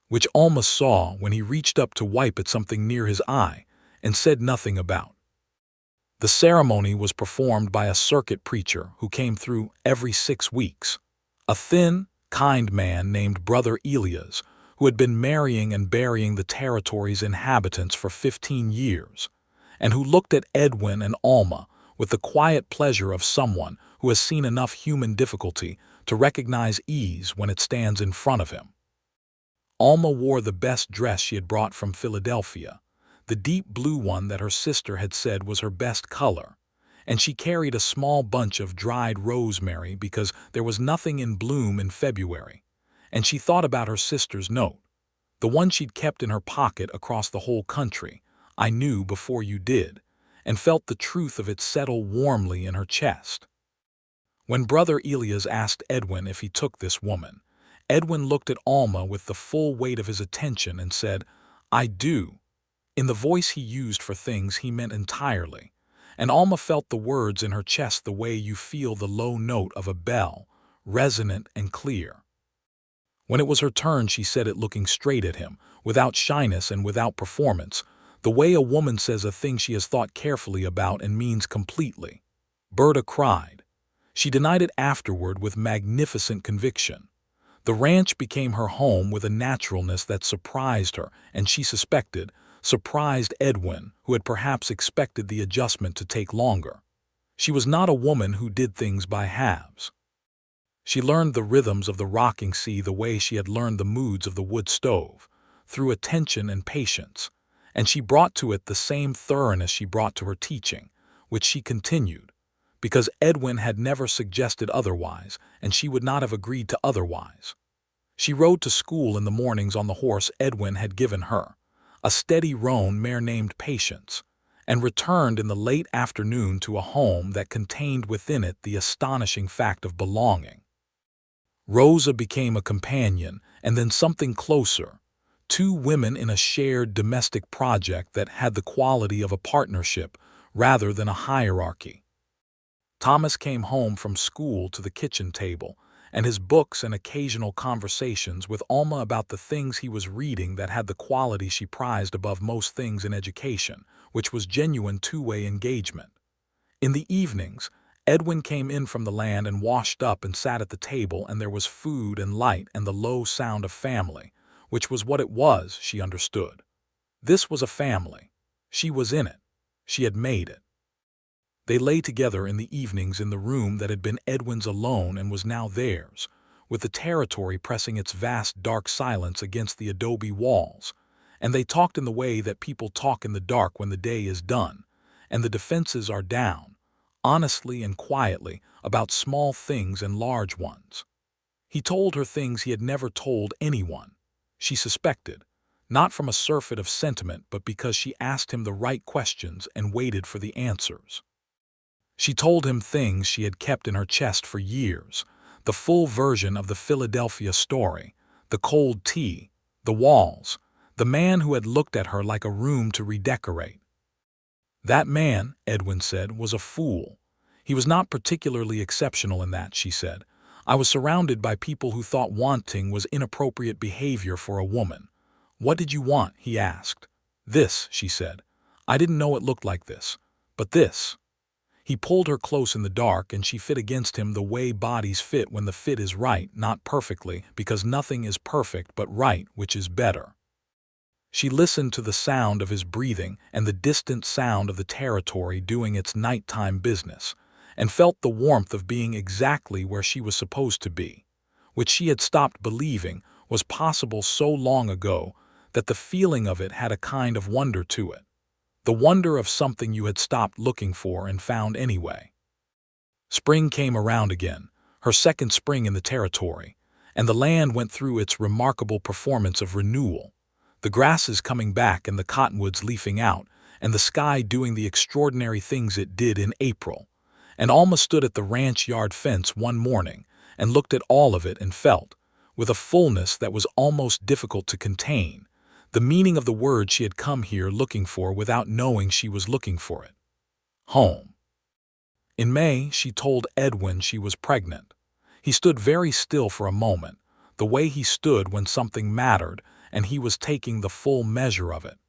which Alma saw when he reached up to wipe at something near his eye and said nothing about. The ceremony was performed by a circuit preacher who came through every 6 weeks, a thin, kind man named Brother Elias, who had been marrying and burying the territory's inhabitants for 15 years, and who looked at Edwin and Alma with the quiet pleasure of someone who has seen enough human difficulty to recognize ease when it stands in front of him. Alma wore the best dress she had brought from Philadelphia, the deep blue one that her sister had said was her best color, and she carried a small bunch of dried rosemary because there was nothing in bloom in February, and she thought about her sister's note, the one she'd kept in her pocket across the whole country, "I knew before you did," and felt the truth of it settle warmly in her chest. When Brother Elias asked Edwin if he took this woman, Edwin looked at Alma with the full weight of his attention and said, "I do," in the voice he used for things he meant entirely, and Alma felt the words in her chest the way you feel the low note of a bell, resonant and clear. When it was her turn, she said it looking straight at him, without shyness and without performance, the way a woman says a thing she has thought carefully about and means completely. Berta cried. She denied it afterward with magnificent conviction. The ranch became her home with a naturalness that surprised her, and she suspected, surprised Edwin, who had perhaps expected the adjustment to take longer. She was not a woman who did things by halves. She learned the rhythms of the rocking sea the way she had learned the moods of the wood stove, through attention and patience, and she brought to it the same thoroughness she brought to her teaching, which she continued, because Edwin had never suggested otherwise, and she would not have agreed to otherwise. She rode to school in the mornings on the horse Edwin had given her, a steady roan mare named Patience, and returned in the late afternoon to a home that contained within it the astonishing fact of belonging. Rosa became a companion, and then something closer, two women in a shared domestic project that had the quality of a partnership rather than a hierarchy. Thomas came home from school to the kitchen table, and his books and occasional conversations with Alma about the things he was reading that had the quality she prized above most things in education, which was genuine two-way engagement. In the evenings, Edwin came in from the land and washed up and sat at the table, and there was food and light and the low sound of family, which was what it was, she understood. This was a family. She was in it. She had made it. They lay together in the evenings in the room that had been Edwin's alone and was now theirs, with the territory pressing its vast dark silence against the adobe walls, and they talked in the way that people talk in the dark when the day is done, and the defenses are down, honestly and quietly, about small things and large ones. He told her things he had never told anyone, she suspected, not from a surfeit of sentiment but because she asked him the right questions and waited for the answers. She told him things she had kept in her chest for years, the full version of the Philadelphia story, the cold tea, the walls, the man who had looked at her like a room to redecorate. That man, Edwin said, was a fool. He was not particularly exceptional in that, she said. I was surrounded by people who thought wanting was inappropriate behavior for a woman. What did you want? He asked. This, she said. I didn't know it looked like this, but this. He pulled her close in the dark, and she fit against him the way bodies fit when the fit is right, not perfectly, because nothing is perfect but right, which is better. She listened to the sound of his breathing and the distant sound of the territory doing its nighttime business, and felt the warmth of being exactly where she was supposed to be, which she had stopped believing was possible so long ago that the feeling of it had a kind of wonder to it. The wonder of something you had stopped looking for and found anyway. Spring came around again, her second spring in the territory, and the land went through its remarkable performance of renewal, the grasses coming back and the cottonwoods leafing out, and the sky doing the extraordinary things it did in April. And Alma stood at the ranch yard fence one morning and looked at all of it and felt, with a fullness that was almost difficult to contain, the meaning of the word she had come here looking for without knowing she was looking for it. Home. In May, she told Edwin she was pregnant. He stood very still for a moment, the way he stood when something mattered and he was taking the full measure of it.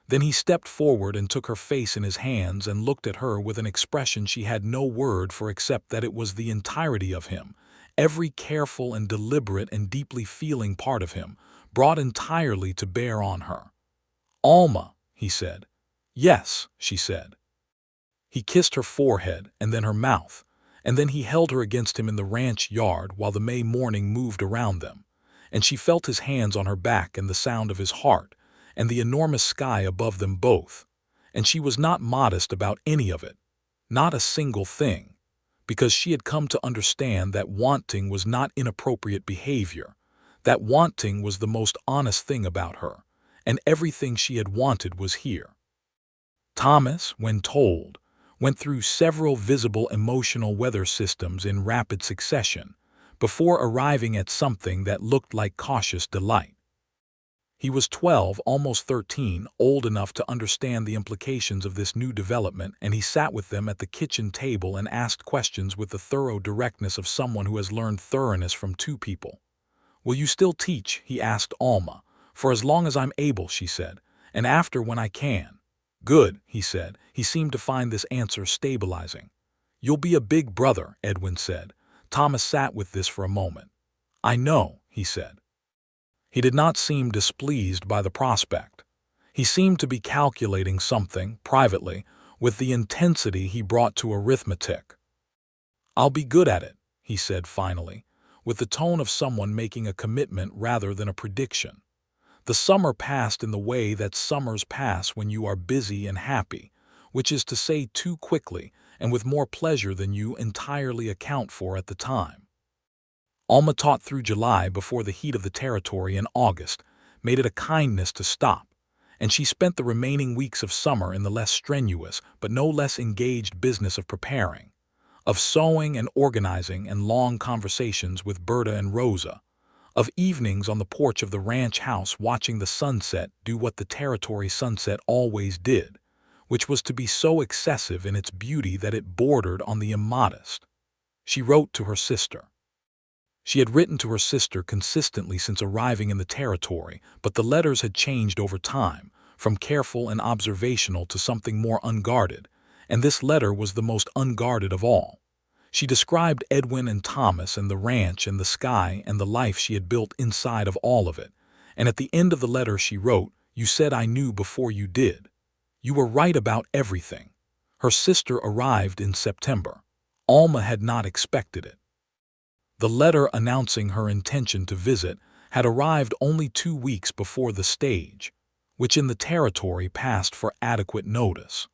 Then he stepped forward and took her face in his hands and looked at her with an expression she had no word for except that it was the entirety of him, every careful and deliberate and deeply feeling part of him, brought entirely to bear on her. "Alma," he said. "Yes," she said. He kissed her forehead and then her mouth, and then he held her against him in the ranch yard while the May morning moved around them, and she felt his hands on her back and the sound of his heart, and the enormous sky above them both, and she was not modest about any of it, not a single thing, because she had come to understand that wanting was not inappropriate behavior, that wanting was the most honest thing about her, and everything she had wanted was here. Thomas, when told, went through several visible emotional weather systems in rapid succession before arriving at something that looked like cautious delight. He was 12, almost 13, old enough to understand the implications of this new development, and he sat with them at the kitchen table and asked questions with the thorough directness of someone who has learned thoroughness from two people. "Will you still teach?" he asked Alma. "For as long as I'm able," she said, "and after when I can." "Good," he said. He seemed to find this answer stabilizing. "You'll be a big brother," Edwin said. Thomas sat with this for a moment. "I know," he said. He did not seem displeased by the prospect. He seemed to be calculating something, privately, with the intensity he brought to arithmetic. "I'll be good at it," he said finally, with the tone of someone making a commitment rather than a prediction. The summer passed in the way that summers pass when you are busy and happy, which is to say too quickly and with more pleasure than you entirely account for at the time. Alma taught through July before the heat of the territory in August made it a kindness to stop, and she spent the remaining weeks of summer in the less strenuous but no less engaged business of preparing, of sewing and organizing and long conversations with Berta and Rosa, of evenings on the porch of the ranch house watching the sunset do what the territory sunset always did, which was to be so excessive in its beauty that it bordered on the immodest. She wrote to her sister. She had written to her sister consistently since arriving in the territory, but the letters had changed over time, from careful and observational to something more unguarded, and this letter was the most unguarded of all. She described Edwin and Thomas and the ranch and the sky and the life she had built inside of all of it, and at the end of the letter she wrote, "You said I knew before you did. You were right about everything." Her sister arrived in September. Alma had not expected it. The letter announcing her intention to visit had arrived only 2 weeks before the stage, which in the territory passed for adequate notice.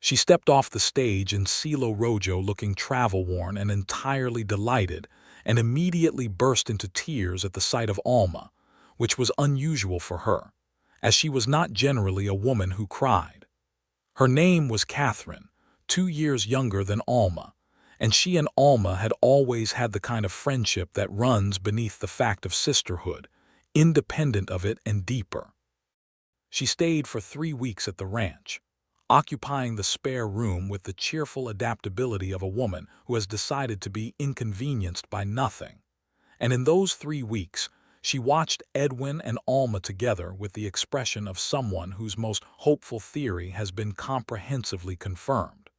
She stepped off the stage in Cielo Rojo looking travel-worn and entirely delighted, and immediately burst into tears at the sight of Alma, which was unusual for her, as she was not generally a woman who cried. Her name was Catherine, 2 years younger than Alma, and she and Alma had always had the kind of friendship that runs beneath the fact of sisterhood, independent of it and deeper. She stayed for 3 weeks at the ranch, occupying the spare room with the cheerful adaptability of a woman who has decided to be inconvenienced by nothing. And in those 3 weeks, she watched Edwin and Alma together with the expression of someone whose most hopeful theory has been comprehensively confirmed.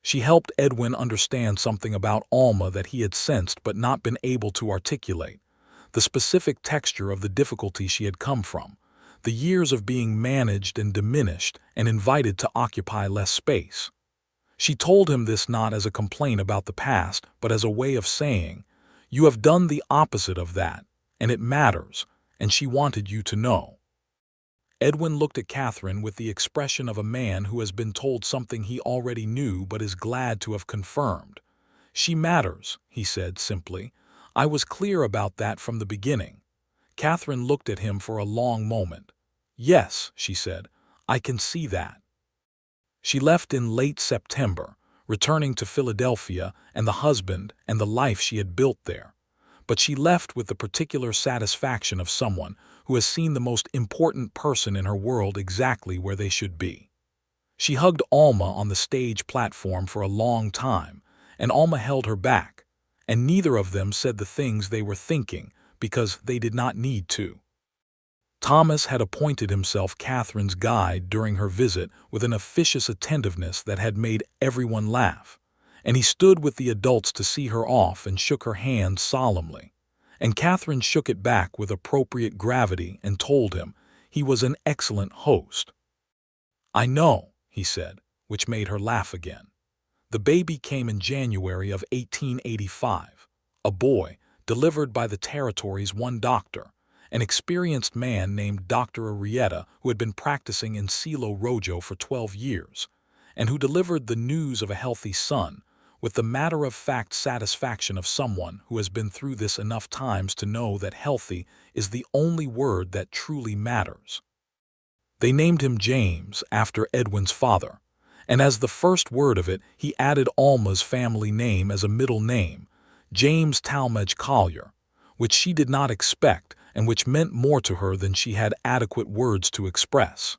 She helped Edwin understand something about Alma that he had sensed but not been able to articulate, the specific texture of the difficulty she had come from, the years of being managed and diminished and invited to occupy less space. She told him this not as a complaint about the past, but as a way of saying, "You have done the opposite of that, and it matters, and she wanted you to know." Edwin looked at Catherine with the expression of a man who has been told something he already knew but is glad to have confirmed. "She matters," he said simply. "I was clear about that from the beginning." Catherine looked at him for a long moment. "Yes," she said, "I can see that." She left in late September, returning to Philadelphia and the husband and the life she had built there. But she left with the particular satisfaction of someone who has seen the most important person in her world exactly where they should be. She hugged Alma on the stage platform for a long time, and Alma held her back, and neither of them said the things they were thinking because they did not need to. Thomas had appointed himself Catherine's guide during her visit with an officious attentiveness that had made everyone laugh, and he stood with the adults to see her off and shook her hand solemnly. and Catherine shook it back with appropriate gravity and told him he was an excellent host. "I know," he said, which made her laugh again. "The baby came in January of 1885, a boy, delivered by the territory's one doctor, an experienced man named Dr. Arrieta, who had been practicing in Cielo Rojo for 12 years, and who delivered the news of a healthy son with the matter-of-fact satisfaction of someone who has been through this enough times to know that healthy is the only word that truly matters. They named him James after Edwin's father, and as the first word of it, he added Alma's family name as a middle name, James Talmadge Collier, which she did not expect and which meant more to her than she had adequate words to express.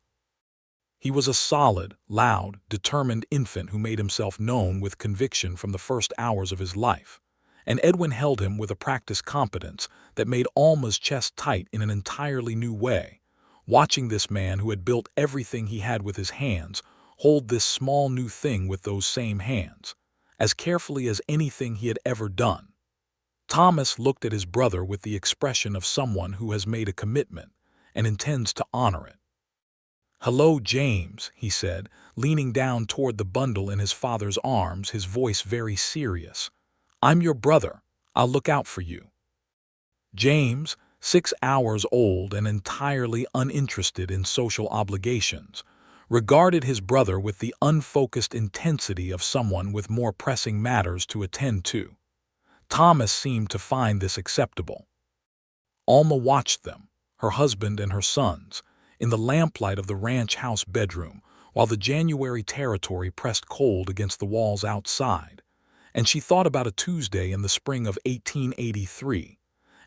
He was a solid, loud, determined infant who made himself known with conviction from the first hours of his life, and Edwin held him with a practiced competence that made Alma's chest tight in an entirely new way, watching this man who had built everything he had with his hands hold this small new thing with those same hands, as carefully as anything he had ever done. Thomas looked at his brother with the expression of someone who has made a commitment and intends to honor it. "Hello, James," he said, leaning down toward the bundle in his father's arms, his voice very serious. "I'm your brother. I'll look out for you." James, 6 hours old and entirely uninterested in social obligations, regarded his brother with the unfocused intensity of someone with more pressing matters to attend to. Thomas seemed to find this acceptable. Alma watched them, her husband and her sons, in the lamplight of the ranch house bedroom, while the January territory pressed cold against the walls outside, and she thought about a Tuesday in the spring of 1883,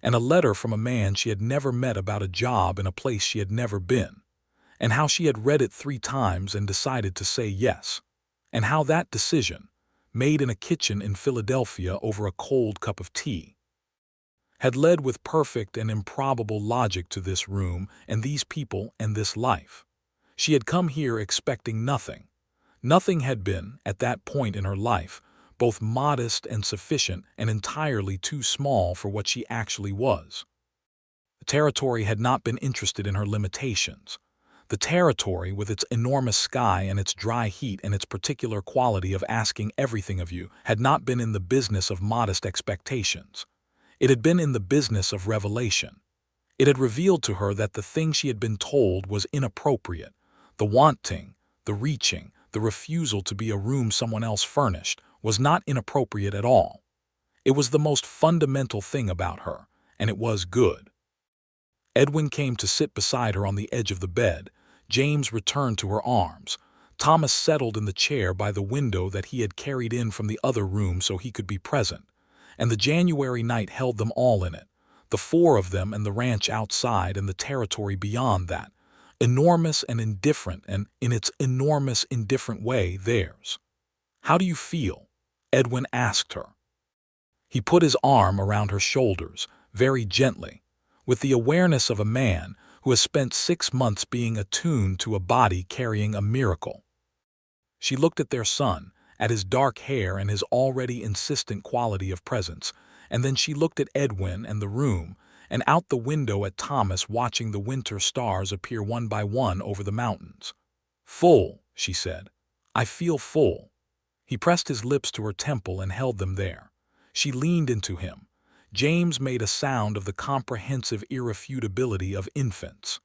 and a letter from a man she had never met about a job in a place she had never been, and how she had read it 3 times and decided to say yes, and how that decision, made in a kitchen in Philadelphia over a cold cup of tea, had led with perfect and improbable logic to this room and these people and this life. She had come here expecting nothing. Nothing had been, at that point in her life, both modest and sufficient and entirely too small for what she actually was. The territory had not been interested in her limitations. The territory, with its enormous sky and its dry heat and its particular quality of asking everything of you, had not been in the business of modest expectations. It had been in the business of revelation. It had revealed to her that the thing she had been told was inappropriate, the wanting, the reaching, the refusal to be a room someone else furnished, was not inappropriate at all. It was the most fundamental thing about her, and it was good. Edwin came to sit beside her on the edge of the bed. James returned to her arms. Thomas settled in the chair by the window that he had carried in from the other room so he could be present, and the January night held them all in it, the 4 of them and the ranch outside and the territory beyond that, enormous and indifferent and, in its enormous, indifferent way, theirs. "How do you feel?" Edwin asked her. He put his arm around her shoulders, very gently, with the awareness of a man who has spent 6 months being attuned to a body carrying a miracle. She looked at their son, at his dark hair and his already insistent quality of presence, and then she looked at Edwin and the room, and out the window at Thomas watching the winter stars appear one by one over the mountains. "Full," she said. "I feel full." He pressed his lips to her temple and held them there. She leaned into him. James made a sound of the comprehensive irrefutability of infants.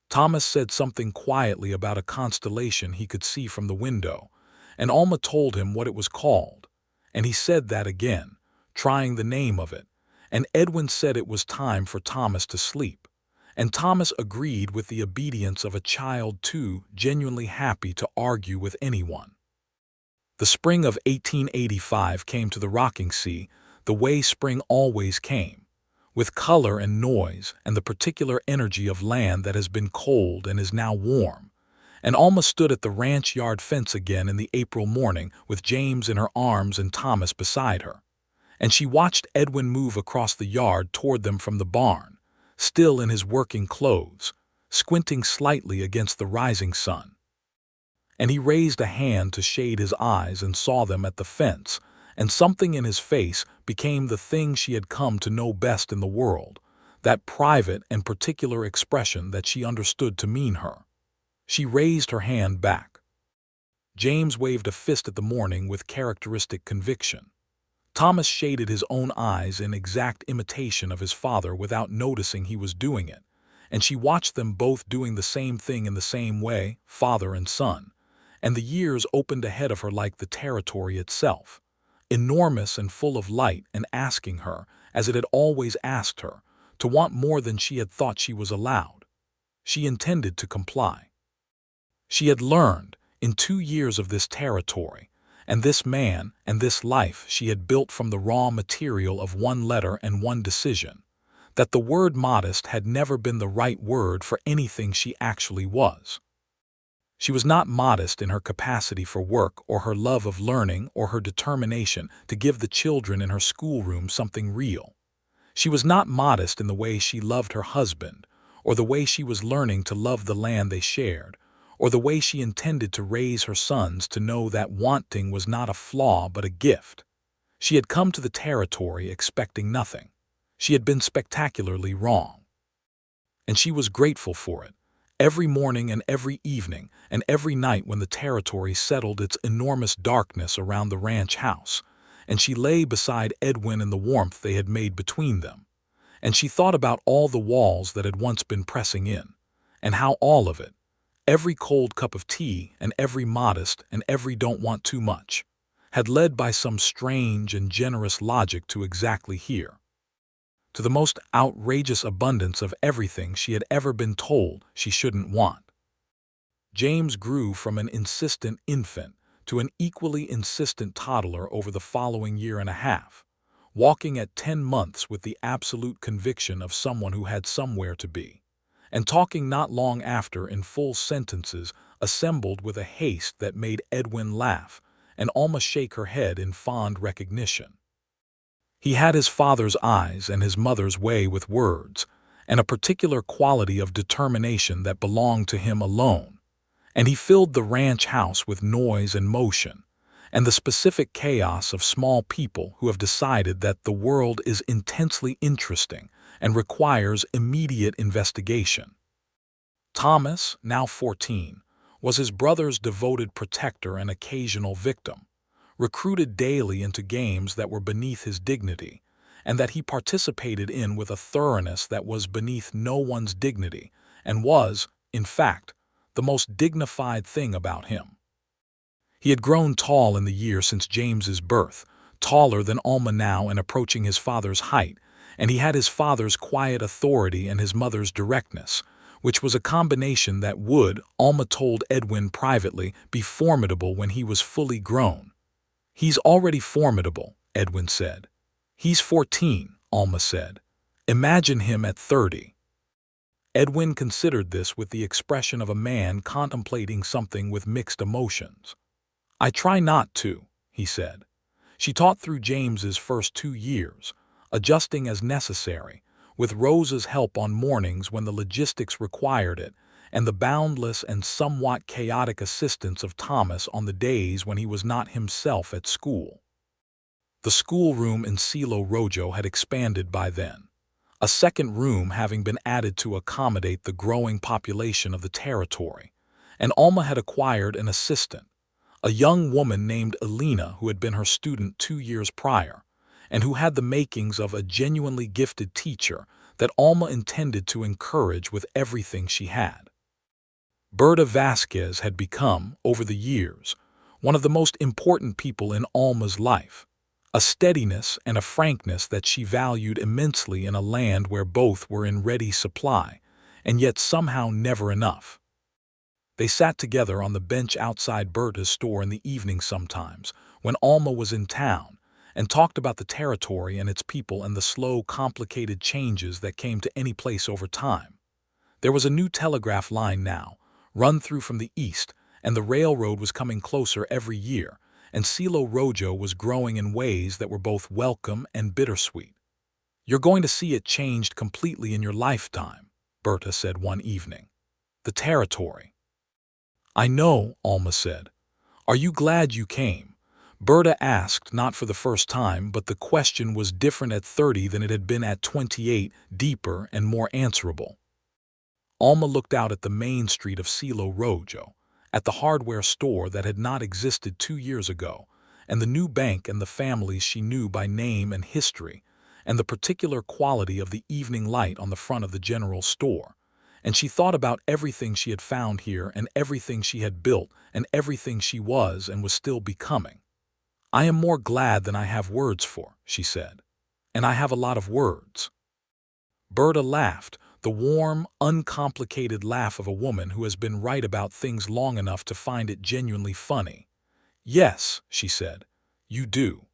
Thomas said something quietly about a constellation he could see from the window, and Alma told him what it was called, and he said that again, trying the name of it, and Edwin said it was time for Thomas to sleep, and Thomas agreed with the obedience of a child too genuinely happy to argue with anyone. The spring of 1885 came to the rocking sea the way spring always came, with color and noise and the particular energy of land that has been cold and is now warm, and Alma stood at the ranch yard fence again in the April morning with James in her arms and Thomas beside her, and she watched Edwin move across the yard toward them from the barn, still in his working clothes, squinting slightly against the rising sun. And he raised a hand to shade his eyes and saw them at the fence, and something in his face became the thing she had come to know best in the world, that private and particular expression that she understood to mean her. She raised her hand back. James waved a fist at the morning with characteristic conviction. Thomas shaded his own eyes in exact imitation of his father without noticing he was doing it, and she watched them both doing the same thing in the same way, father and son, and the years opened ahead of her like the territory itself, enormous and full of light, and asking her, as it had always asked her, to want more than she had thought she was allowed. She intended to comply. She had learned, in 2 years of this territory, and this man and this life she had built from the raw material of one letter and one decision, that the word modest had never been the right word for anything she actually was. She was not modest in her capacity for work or her love of learning or her determination to give the children in her schoolroom something real. She was not modest in the way she loved her husband, or the way she was learning to love the land they shared, or the way she intended to raise her sons to know that wanting was not a flaw but a gift. She had come to the territory expecting nothing. She had been spectacularly wrong. And she was grateful for it. Every morning and every evening and every night when the territory settled its enormous darkness around the ranch house, and she lay beside Edwin in the warmth they had made between them, and she thought about all the walls that had once been pressing in, and how all of it, every cold cup of tea and every modest and every don't want too much, had led by some strange and generous logic to exactly here, to the most outrageous abundance of everything she had ever been told she shouldn't want. James grew from an insistent infant to an equally insistent toddler over the following year and a half, walking at 10 months with the absolute conviction of someone who had somewhere to be, and talking not long after in full sentences assembled with a haste that made Edwin laugh and Alma shake her head in fond recognition. He had his father's eyes and his mother's way with words, and a particular quality of determination that belonged to him alone, and he filled the ranch house with noise and motion, and the specific chaos of small people who have decided that the world is intensely interesting and requires immediate investigation. Thomas, now 14, was his brother's devoted protector and occasional victim, recruited daily into games that were beneath his dignity, and that he participated in with a thoroughness that was beneath no one's dignity, and was, in fact, the most dignified thing about him. He had grown tall in the year since James's birth, taller than Alma now and approaching his father's height, and he had his father's quiet authority and his mother's directness, which was a combination that would, Alma told Edwin privately, be formidable when he was fully grown. "He's already formidable," Edwin said. "He's 14, Alma said. Imagine him at 30. Edwin considered this with the expression of a man contemplating something with mixed emotions. "I try not to," he said. She taught through James's first 2 years, adjusting as necessary, with Rosa's help on mornings when the logistics required it, and the boundless and somewhat chaotic assistance of Thomas on the days when he was not himself at school. The schoolroom in Cielo Rojo had expanded by then, a second room having been added to accommodate the growing population of the territory, and Alma had acquired an assistant, a young woman named Elena who had been her student 2 years prior, and who had the makings of a genuinely gifted teacher that Alma intended to encourage with everything she had. Berta Vasquez had become, over the years, one of the most important people in Alma's life, a steadiness and a frankness that she valued immensely in a land where both were in ready supply, and yet somehow never enough. They sat together on the bench outside Berta's store in the evening sometimes, when Alma was in town, and talked about the territory and its people and the slow, complicated changes that came to any place over time. There was a new telegraph line now, run through from the east, and the railroad was coming closer every year, and Cielo Rojo was growing in ways that were both welcome and bittersweet. "You're going to see it changed completely in your lifetime," Berta said one evening. "The territory." "I know," Alma said. "Are you glad you came? Berta asked, not for the first time, but the question was different at 30 than it had been at 28, deeper and more answerable. Alma looked out at the main street of Cielo Rojo, at the hardware store that had not existed 2 years ago, and the new bank and the families she knew by name and history, and the particular quality of the evening light on the front of the general store. And she thought about everything she had found here and everything she had built and everything she was and was still becoming. "I am more glad than I have words for," she said. "And I have a lot of words." Berta laughed, the warm, uncomplicated laugh of a woman who has been right about things long enough to find it genuinely funny. "Yes," she said, "you do."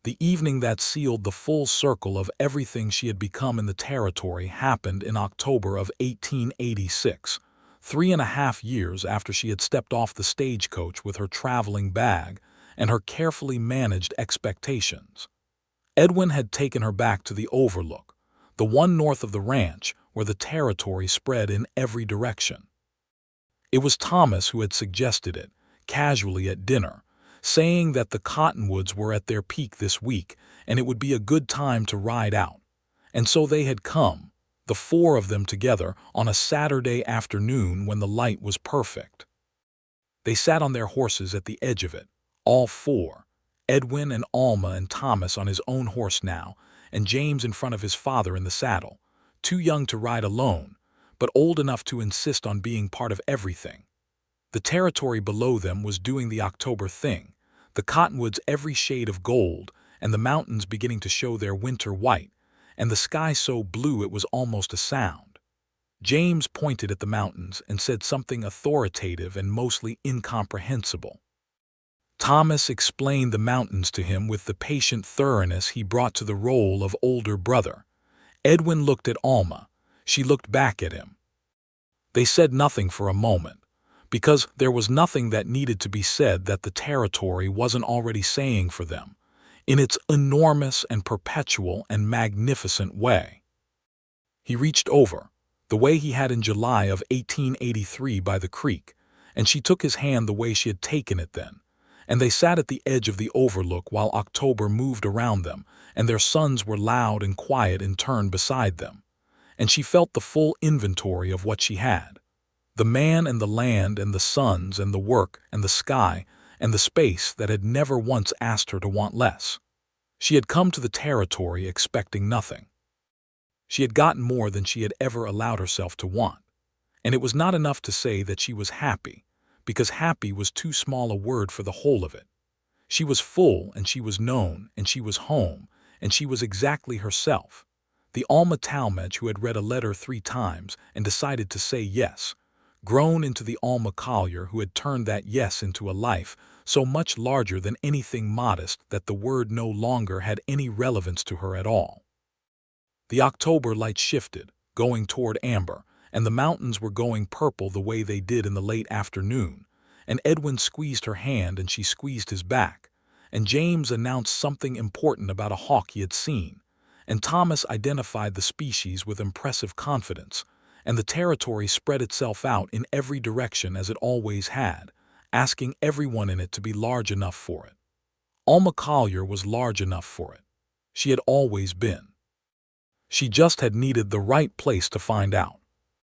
The evening that sealed the full circle of everything she had become in the territory happened in October of 1886, 3.5 years after she had stepped off the stagecoach with her traveling bag and her carefully managed expectations. Edwin had taken her back to the overlook, the one north of the ranch where the territory spread in every direction. It was Thomas who had suggested it, casually at dinner, saying that the cottonwoods were at their peak this week and it would be a good time to ride out. And so they had come, the four of them together, on a Saturday afternoon when the light was perfect. They sat on their horses at the edge of it, all four, Edwin and Alma and Thomas on his own horse now, and James in front of his father in the saddle, too young to ride alone, but old enough to insist on being part of everything. The territory below them was doing the October thing, the cottonwoods every shade of gold, and the mountains beginning to show their winter white, and the sky so blue it was almost a sound. James pointed at the mountains and said something authoritative and mostly incomprehensible. Thomas explained the mountains to him with the patient thoroughness he brought to the role of older brother. Edwin looked at Alma. She looked back at him. They said nothing for a moment, because there was nothing that needed to be said that the territory wasn't already saying for them, in its enormous and perpetual and magnificent way. He reached over, the way he had in July of 1883 by the creek, and she took his hand the way she had taken it then, and they sat at the edge of the overlook while October moved around them, and their sons were loud and quiet in turn beside them, and she felt the full inventory of what she had. The man and the land and the sons and the work and the sky and the space that had never once asked her to want less. She had come to the territory expecting nothing. She had gotten more than she had ever allowed herself to want. And it was not enough to say that she was happy, because happy was too small a word for the whole of it. She was full and she was known and she was home and she was exactly herself. The Alma Talmadge who had read a letter 3 times and decided to say yes, grown into the Alma Collier who had turned that yes into a life so much larger than anything modest that the word no longer had any relevance to her at all. The October light shifted, going toward amber, and the mountains were going purple the way they did in the late afternoon, and Edwin squeezed her hand and she squeezed his back, and James announced something important about a hawk he had seen, and Thomas identified the species with impressive confidence, and the territory spread itself out in every direction as it always had, asking everyone in it to be large enough for it. Alma Collier was large enough for it. She had always been. She just had needed the right place to find out.